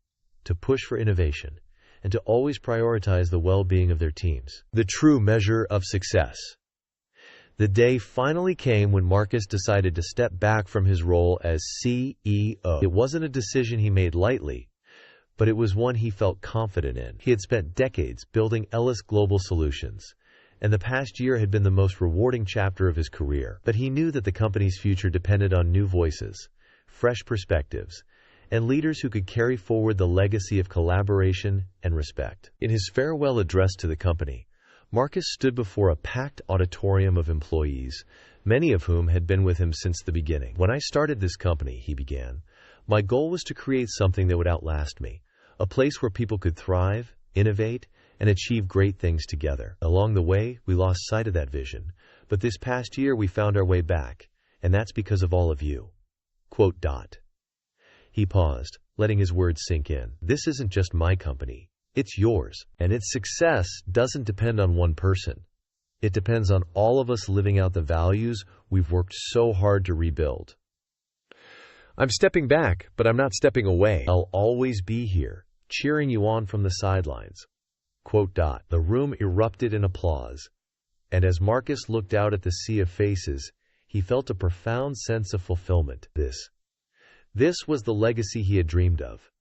to push for innovation, and to always prioritize the well-being of their teams. The true measure of success. The day finally came when Marcus decided to step back from his role as CEO. It wasn't a decision he made lightly, but it was one he felt confident in. He had spent decades building Ellis Global Solutions, and the past year had been the most rewarding chapter of his career. But he knew that the company's future depended on new voices, fresh perspectives, and leaders who could carry forward the legacy of collaboration and respect. In his farewell address to the company, Marcus stood before a packed auditorium of employees, many of whom had been with him since the beginning. "When I started this company," he began, "my goal was to create something that would outlast me, a place where people could thrive, innovate, and achieve great things together. Along the way, we lost sight of that vision, but this past year we found our way back, and that's because of all of you." He paused, letting his words sink in. "This isn't just my company. It's yours, and its success doesn't depend on one person. It depends on all of us living out the values we've worked so hard to rebuild. I'm stepping back, but I'm not stepping away. I'll always be here, cheering you on from the sidelines." The room erupted in applause, and as Marcus looked out at the sea of faces, he felt a profound sense of fulfillment. This was the legacy he had dreamed of.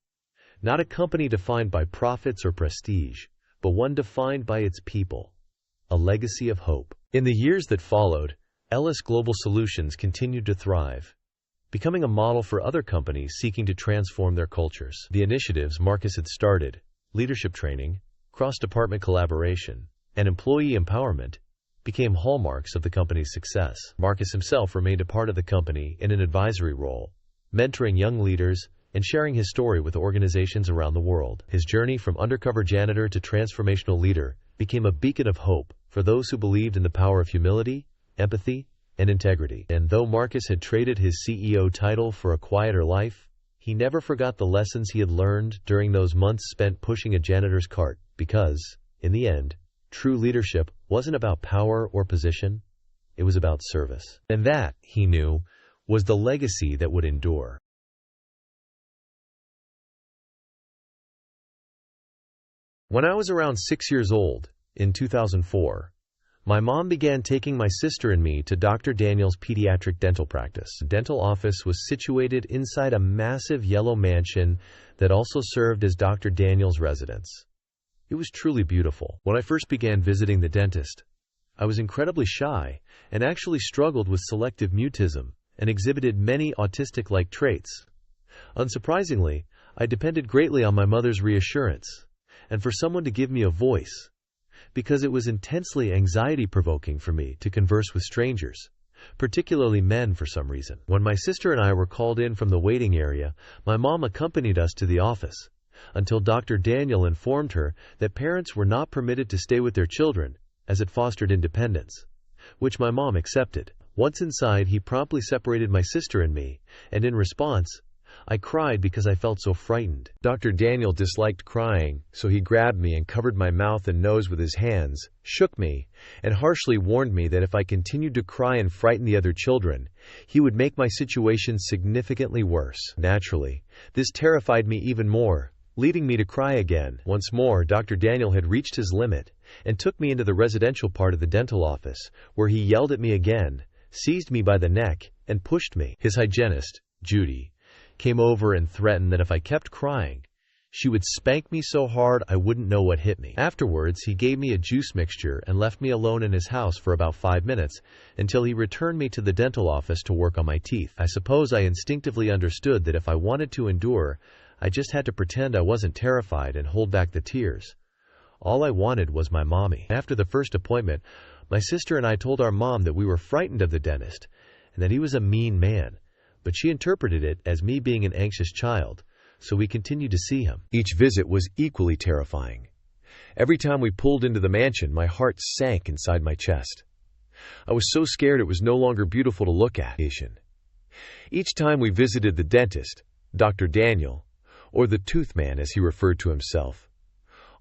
Not a company defined by profits or prestige, but one defined by its people. A legacy of hope. In the years that followed, Ellis Global Solutions continued to thrive, becoming a model for other companies seeking to transform their cultures. The initiatives Marcus had started, leadership training, cross-department collaboration, and employee empowerment, became hallmarks of the company's success. Marcus himself remained a part of the company in an advisory role, mentoring young leaders and sharing his story with organizations around the world. His journey from undercover janitor to transformational leader became a beacon of hope for those who believed in the power of humility, empathy, and integrity. And though Marcus had traded his CEO title for a quieter life, he never forgot the lessons he had learned during those months spent pushing a janitor's cart, because, in the end, true leadership wasn't about power or position, it was about service. And that, he knew, was the legacy that would endure. When I was around 6 years old, in 2004, my mom began taking my sister and me to Dr. Daniel's pediatric dental practice. The dental office was situated inside a massive yellow mansion that also served as Dr. Daniel's residence. It was truly beautiful. When I first began visiting the dentist, I was incredibly shy and actually struggled with selective mutism and exhibited many autistic-like traits. Unsurprisingly, I depended greatly on my mother's reassurance and for someone to give me a voice, because it was intensely anxiety-provoking for me to converse with strangers, particularly men for some reason. When my sister and I were called in from the waiting area, my mom accompanied us to the office, until Dr. Daniel informed her that parents were not permitted to stay with their children, as it fostered independence, which my mom accepted. Once inside, he promptly separated my sister and me, and in response, I cried because I felt so frightened. Dr. Daniel disliked crying, so he grabbed me and covered my mouth and nose with his hands, shook me, and harshly warned me that if I continued to cry and frighten the other children, he would make my situation significantly worse. Naturally, this terrified me even more, leading me to cry again. Once more, Dr. Daniel had reached his limit and took me into the residential part of the dental office, where he yelled at me again, seized me by the neck, and pushed me. His hygienist, Judy, came over and threatened that if I kept crying, she would spank me so hard I wouldn't know what hit me. Afterwards, he gave me a juice mixture and left me alone in his house for about 5 minutes until he returned me to the dental office to work on my teeth. I suppose I instinctively understood that if I wanted to endure, I just had to pretend I wasn't terrified and hold back the tears. All I wanted was my mommy. After the first appointment, my sister and I told our mom that we were frightened of the dentist and that he was a mean man, but she interpreted it as me being an anxious child, so we continued to see him. Each visit was equally terrifying. Every time we pulled into the mansion, my heart sank inside my chest. I was so scared it was no longer beautiful to look at. Each time we visited the dentist, Dr. Daniel, or the tooth man as he referred to himself,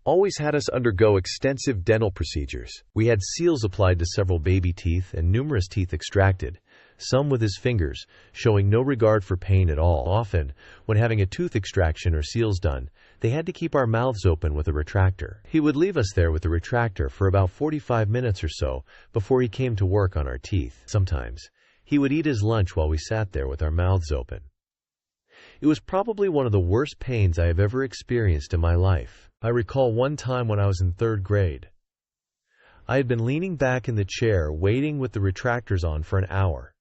always had us undergo extensive dental procedures. We had seals applied to several baby teeth and numerous teeth extracted, some with his fingers, showing no regard for pain at all. Often, when having a tooth extraction or seals done, they had to keep our mouths open with a retractor. He would leave us there with the retractor for about 45 minutes or so before he came to work on our teeth. Sometimes, he would eat his lunch while we sat there with our mouths open. It was probably one of the worst pains I have ever experienced in my life. I recall one time when I was in 3rd grade. I had been leaning back in the chair, waiting with the retractors on for an hour.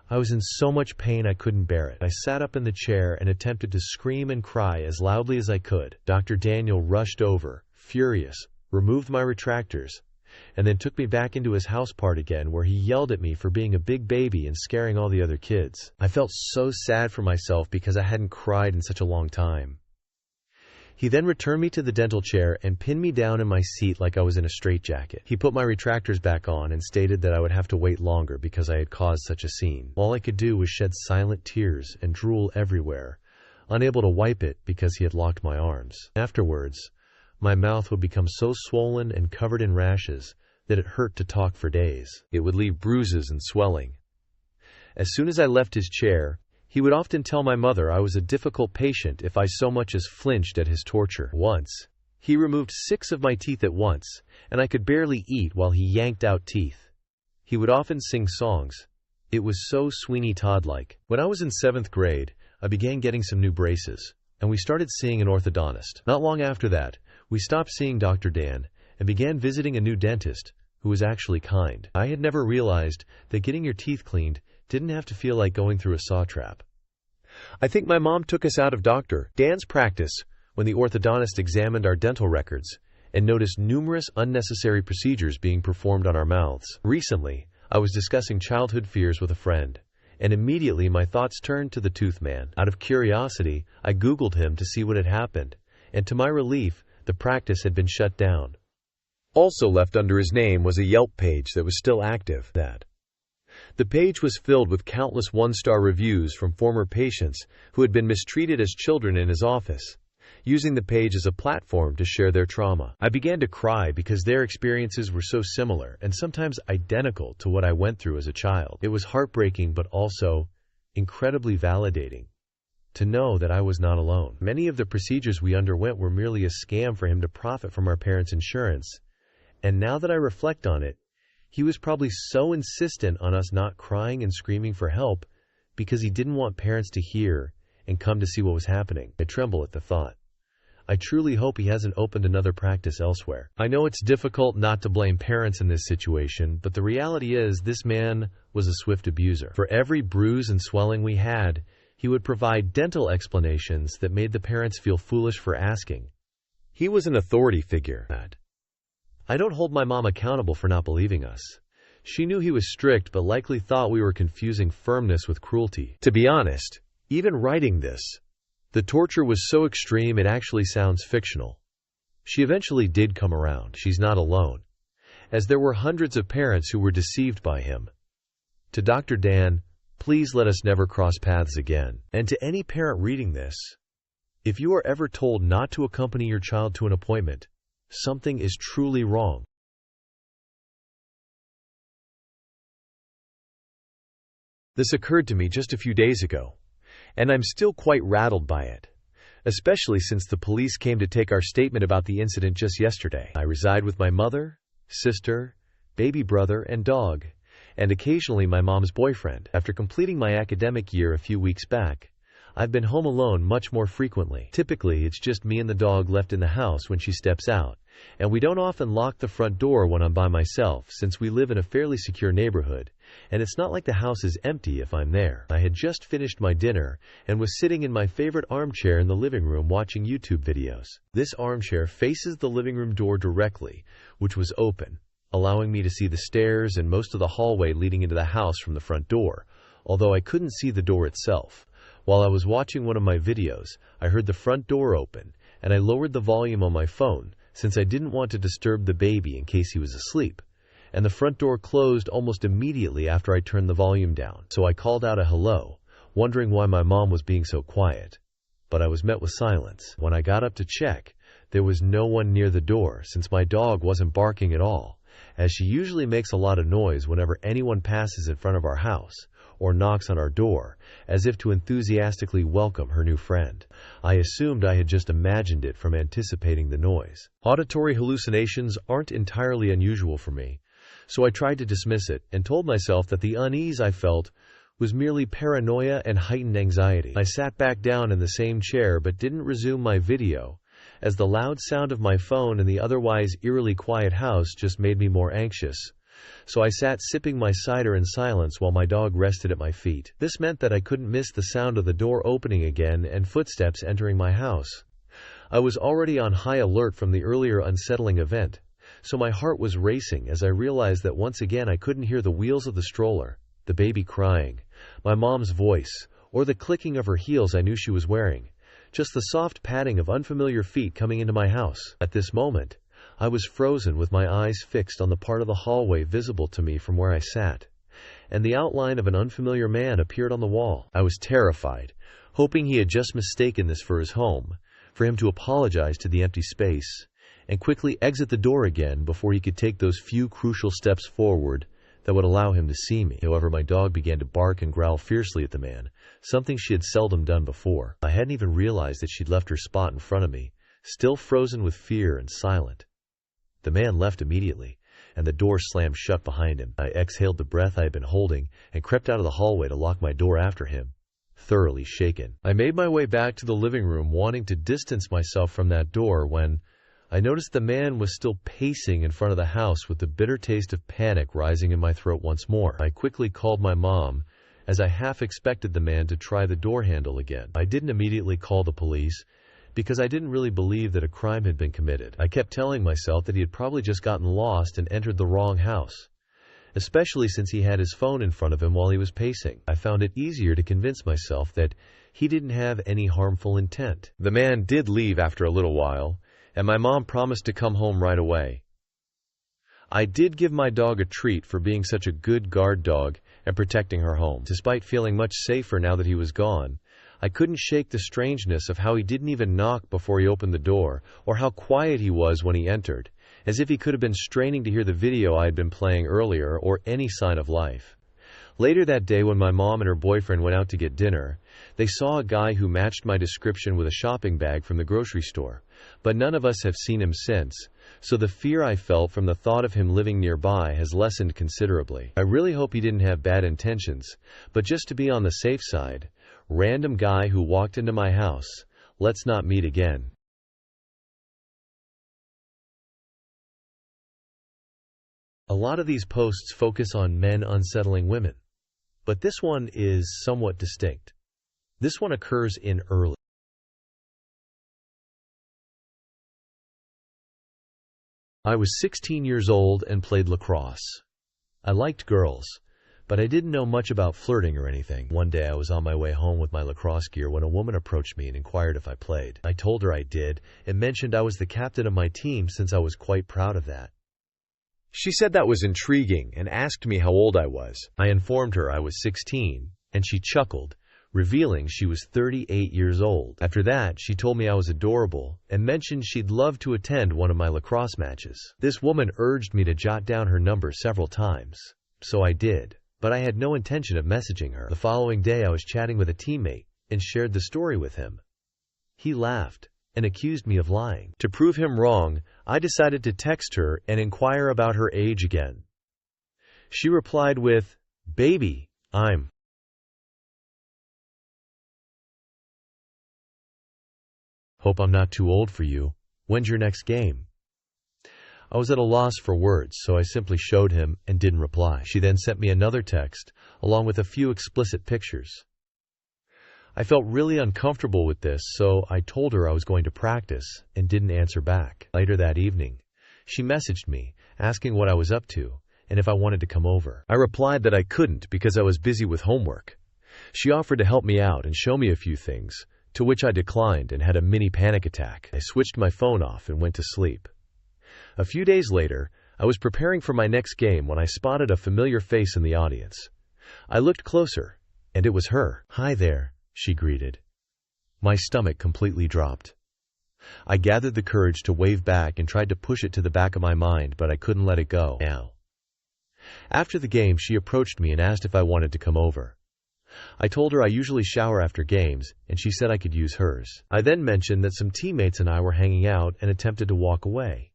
I was in so much pain I couldn't bear it. I sat up in the chair and attempted to scream and cry as loudly as I could. Dr. Daniel rushed over, furious, removed my retractors, and then took me back into his house part again, where he yelled at me for being a big baby and scaring all the other kids. I felt so sad for myself because I hadn't cried in such a long time. He then returned me to the dental chair and pinned me down in my seat like I was in a straitjacket. He put my retractors back on and stated that I would have to wait longer because I had caused such a scene. All I could do was shed silent tears and drool everywhere, unable to wipe it because he had locked my arms. Afterwards, my mouth would become so swollen and covered in rashes that it hurt to talk for days. It would leave bruises and swelling. As soon as I left his chair, he would often tell my mother I was a difficult patient if I so much as flinched at his torture. Once, he removed 6 of my teeth at once, and I could barely eat while he yanked out teeth. He would often sing songs. It was so Sweeney Todd-like. When I was in 7th grade, I began getting some new braces, and we started seeing an orthodontist. Not long after that, we stopped seeing Dr. Dan and began visiting a new dentist who was actually kind. I had never realized that getting your teeth cleaned didn't have to feel like going through a saw trap. I think my mom took us out of Dr. Dan's practice when the orthodontist examined our dental records and noticed numerous unnecessary procedures being performed on our mouths. Recently, I was discussing childhood fears with a friend, and immediately my thoughts turned to the tooth man. Out of curiosity, I Googled him to see what had happened, and to my relief, the practice had been shut down. Also left under his name was a Yelp page that was still active. The page was filled with countless 1-star reviews from former patients who had been mistreated as children in his office, using the page as a platform to share their trauma. I began to cry because their experiences were so similar and sometimes identical to what I went through as a child. It was heartbreaking but also incredibly validating to know that I was not alone. Many of the procedures we underwent were merely a scam for him to profit from our parents' insurance, and now that I reflect on it, he was probably so insistent on us not crying and screaming for help because he didn't want parents to hear and come to see what was happening. I tremble at the thought. I truly hope he hasn't opened another practice elsewhere. I know it's difficult not to blame parents in this situation, but the reality is this man was a swift abuser. For every bruise and swelling we had, he would provide dental explanations that made the parents feel foolish for asking. He was an authority figure. I don't hold my mom accountable for not believing us. She knew he was strict but likely thought we were confusing firmness with cruelty. To be honest, even writing this, the torture was so extreme it actually sounds fictional. She eventually did come around. She's not alone, as there were hundreds of parents who were deceived by him. To Dr. Dan, please let us never cross paths again. And to any parent reading this, if you are ever told not to accompany your child to an appointment, something is truly wrong. This occurred to me just a few days ago, and I'm still quite rattled by it, especially since the police came to take our statement about the incident just yesterday. I reside with my mother, sister, baby brother, and dog, and occasionally my mom's boyfriend. After completing my academic year a few weeks back, I've been home alone much more frequently. Typically, it's just me and the dog left in the house when she steps out, and we don't often lock the front door when I'm by myself since we live in a fairly secure neighborhood, and it's not like the house is empty if I'm there. I had just finished my dinner and was sitting in my favorite armchair in the living room watching YouTube videos. This armchair faces the living room door directly, which was open, allowing me to see the stairs and most of the hallway leading into the house from the front door, although I couldn't see the door itself. While I was watching one of my videos, I heard the front door open, and I lowered the volume on my phone since I didn't want to disturb the baby in case he was asleep, and the front door closed almost immediately after I turned the volume down. So I called out a hello, wondering why my mom was being so quiet, but I was met with silence. When I got up to check, there was no one near the door since my dog wasn't barking at all, as she usually makes a lot of noise whenever anyone passes in front of our house or knocks on our door, as if to enthusiastically welcome her new friend. I assumed I had just imagined it from anticipating the noise. Auditory hallucinations aren't entirely unusual for me, so I tried to dismiss it and told myself that the unease I felt was merely paranoia and heightened anxiety. I sat back down in the same chair but didn't resume my video, as the loud sound of my phone in the otherwise eerily quiet house just made me more anxious. So I sat sipping my cider in silence while my dog rested at my feet. This meant that I couldn't miss the sound of the door opening again and footsteps entering my house. I was already on high alert from the earlier unsettling event, so my heart was racing as I realized that once again I couldn't hear the wheels of the stroller, the baby crying, my mom's voice, or the clicking of her heels I knew she was wearing, just the soft padding of unfamiliar feet coming into my house. At this moment, I was frozen with my eyes fixed on the part of the hallway visible to me from where I sat, and the outline of an unfamiliar man appeared on the wall. I was terrified, hoping he had just mistaken this for his home, for him to apologize to the empty space, and quickly exit the door again before he could take those few crucial steps forward that would allow him to see me. However, my dog began to bark and growl fiercely at the man, something she had seldom done before. I hadn't even realized that she'd left her spot in front of me, still frozen with fear and silent. The man left immediately, and the door slammed shut behind him. I exhaled the breath I had been holding and crept out of the hallway to lock my door after him, thoroughly shaken. I made my way back to the living room, wanting to distance myself from that door, when I noticed the man was still pacing in front of the house with the bitter taste of panic rising in my throat once more. I quickly called my mom, as I half expected the man to try the door handle again. I didn't immediately call the police, because I didn't really believe that a crime had been committed. I kept telling myself that he had probably just gotten lost and entered the wrong house, especially since he had his phone in front of him while he was pacing. I found it easier to convince myself that he didn't have any harmful intent. The man did leave after a little while, and my mom promised to come home right away. I did give my dog a treat for being such a good guard dog and protecting her home. Despite feeling much safer now that he was gone, I couldn't shake the strangeness of how he didn't even knock before he opened the door, or how quiet he was when he entered, as if he could have been straining to hear the video I had been playing earlier or any sign of life. Later that day, when my mom and her boyfriend went out to get dinner, they saw a guy who matched my description with a shopping bag from the grocery store, but none of us have seen him since, so the fear I felt from the thought of him living nearby has lessened considerably. I really hope he didn't have bad intentions, but just to be on the safe side, random guy who walked into my house, let's not meet again. A lot of these posts focus on men unsettling women, but this one is somewhat distinct. This one occurs in early. I was 16 years old and played lacrosse. I liked girls, but I didn't know much about flirting or anything. One day I was on my way home with my lacrosse gear when a woman approached me and inquired if I played. I told her I did and mentioned I was the captain of my team since I was quite proud of that. She said that was intriguing and asked me how old I was. I informed her I was 16, and she chuckled, revealing she was 38 years old. After that, she told me I was adorable and mentioned she'd love to attend one of my lacrosse matches. This woman urged me to jot down her number several times, so I did, but I had no intention of messaging her. The following day, I was chatting with a teammate and shared the story with him. He laughed and accused me of lying. To prove him wrong, I decided to text her and inquire about her age again. She replied with, "Baby, I'm..." Hope I'm not too old for you. When's your next game? I was at a loss for words, so I simply showed him and didn't reply. She then sent me another text, along with a few explicit pictures. I felt really uncomfortable with this, so I told her I was going to practice and didn't answer back. Later that evening, she messaged me, asking what I was up to and if I wanted to come over. I replied that I couldn't because I was busy with homework. She offered to help me out and show me a few things, to which I declined and had a mini panic attack. I switched my phone off and went to sleep. A few days later, I was preparing for my next game when I spotted a familiar face in the audience. I looked closer, and it was her. "Hi there," she greeted. My stomach completely dropped. I gathered the courage to wave back and tried to push it to the back of my mind, but I couldn't let it go. Now. After the game, she approached me and asked if I wanted to come over. I told her I usually shower after games, and she said I could use hers. I then mentioned that some teammates and I were hanging out and attempted to walk away.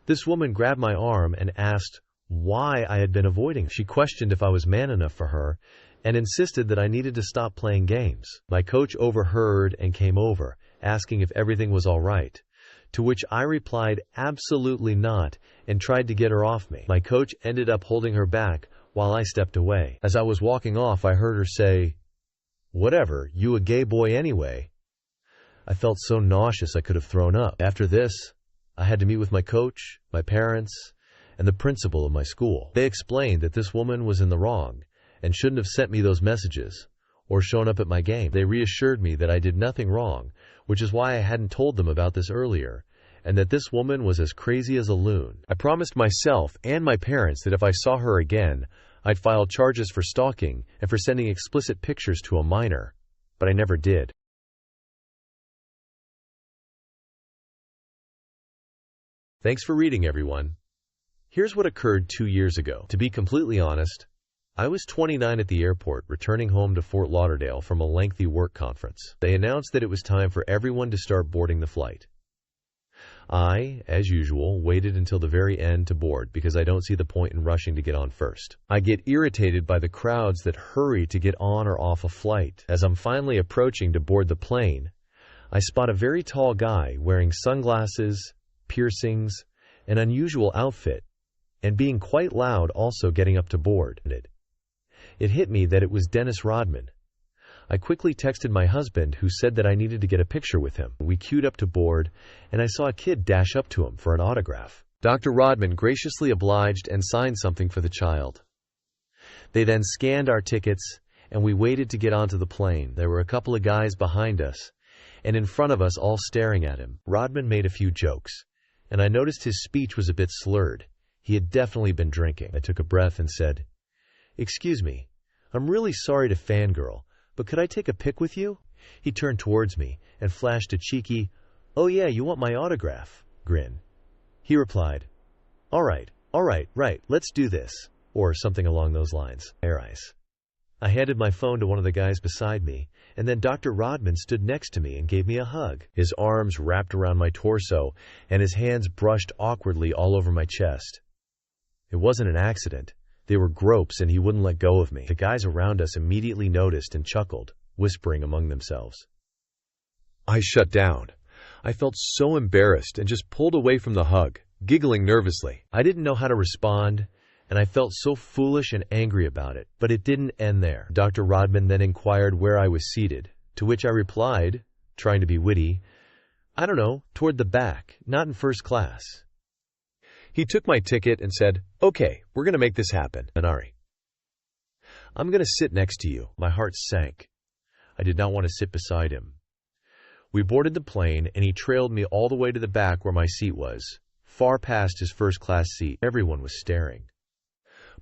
This woman grabbed my arm and asked why I had been avoiding. She questioned if I was man enough for her and insisted that I needed to stop playing games. My coach overheard and came over, asking if everything was all right, to which I replied absolutely not and tried to get her off me. My coach ended up holding her back while I stepped away. As I was walking off, I heard her say, "Whatever, you a gay boy anyway." I felt so nauseous I could have thrown up. After this, I had to meet with my coach, my parents, and the principal of my school. They explained that this woman was in the wrong and shouldn't have sent me those messages or shown up at my game. They reassured me that I did nothing wrong, which is why I hadn't told them about this earlier, and that this woman was as crazy as a loon. I promised myself and my parents that if I saw her again, I'd file charges for stalking and for sending explicit pictures to a minor, but I never did. Thanks for reading, everyone. Here's what occurred 2 years ago. To be completely honest, I was 29 at the airport, returning home to Fort Lauderdale from a lengthy work conference. They announced that it was time for everyone to start boarding the flight. I, as usual, waited until the very end to board because I don't see the point in rushing to get on first. I get irritated by the crowds that hurry to get on or off a flight. As I'm finally approaching to board the plane, I spot a very tall guy wearing sunglasses, piercings, an unusual outfit, and being quite loud also getting up to board. It hit me that it was Dennis Rodman. I quickly texted my husband, who said that I needed to get a picture with him. We queued up to board, and I saw a kid dash up to him for an autograph. Dr. Rodman graciously obliged and signed something for the child. They then scanned our tickets, and we waited to get onto the plane. There were a couple of guys behind us, and in front of us all staring at him. Rodman made a few jokes, and I noticed his speech was a bit slurred. He had definitely been drinking. I took a breath and said, "Excuse me, I'm really sorry to fangirl, but could I take a pic with you?" He turned towards me and flashed a cheeky, "Oh yeah, you want my autograph?" grin. He replied, all right, right, let's do this," or something along those lines. I handed my phone to one of the guys beside me, and then Dr. Rodman stood next to me and gave me a hug. His arms wrapped around my torso, and his hands brushed awkwardly all over my chest. It wasn't an accident. They were gropes, and he wouldn't let go of me. The guys around us immediately noticed and chuckled, whispering among themselves. I shut down. I felt so embarrassed and just pulled away from the hug, giggling nervously. I didn't know how to respond, and I felt so foolish and angry about it. But it didn't end there. Dr. Rodman then inquired where I was seated, to which I replied, trying to be witty, "I don't know, toward the back, not in first class." He took my ticket and said, "Okay, we're going to make this happen, Manari. I'm going to sit next to you." My heart sank. I did not want to sit beside him. We boarded the plane, and he trailed me all the way to the back where my seat was, far past his first-class seat. Everyone was staring.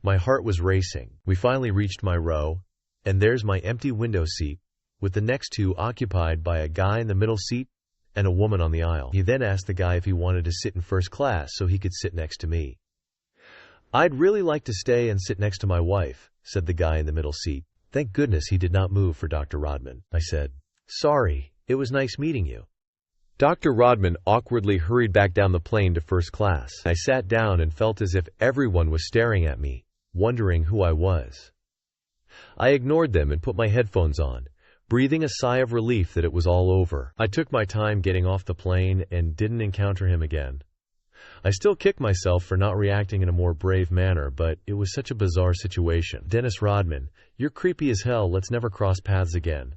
My heart was racing. We finally reached my row, and there's my empty window seat, with the next two occupied by a guy in the middle seat and a woman on the aisle. He then asked the guy if he wanted to sit in first class so he could sit next to me. "I'd really like to stay and sit next to my wife," said the guy in the middle seat. "Thank goodness he did not move for Dr. Rodman," I said. "Sorry, it was nice meeting you." Dr. Rodman awkwardly hurried back down the plane to first class. I sat down and felt as if everyone was staring at me, wondering who I was. I ignored them and put my headphones on, breathing a sigh of relief that it was all over. I took my time getting off the plane and didn't encounter him again. I still kick myself for not reacting in a more brave manner, but it was such a bizarre situation. "Dennis Rodman, you're creepy as hell. Let's never cross paths again."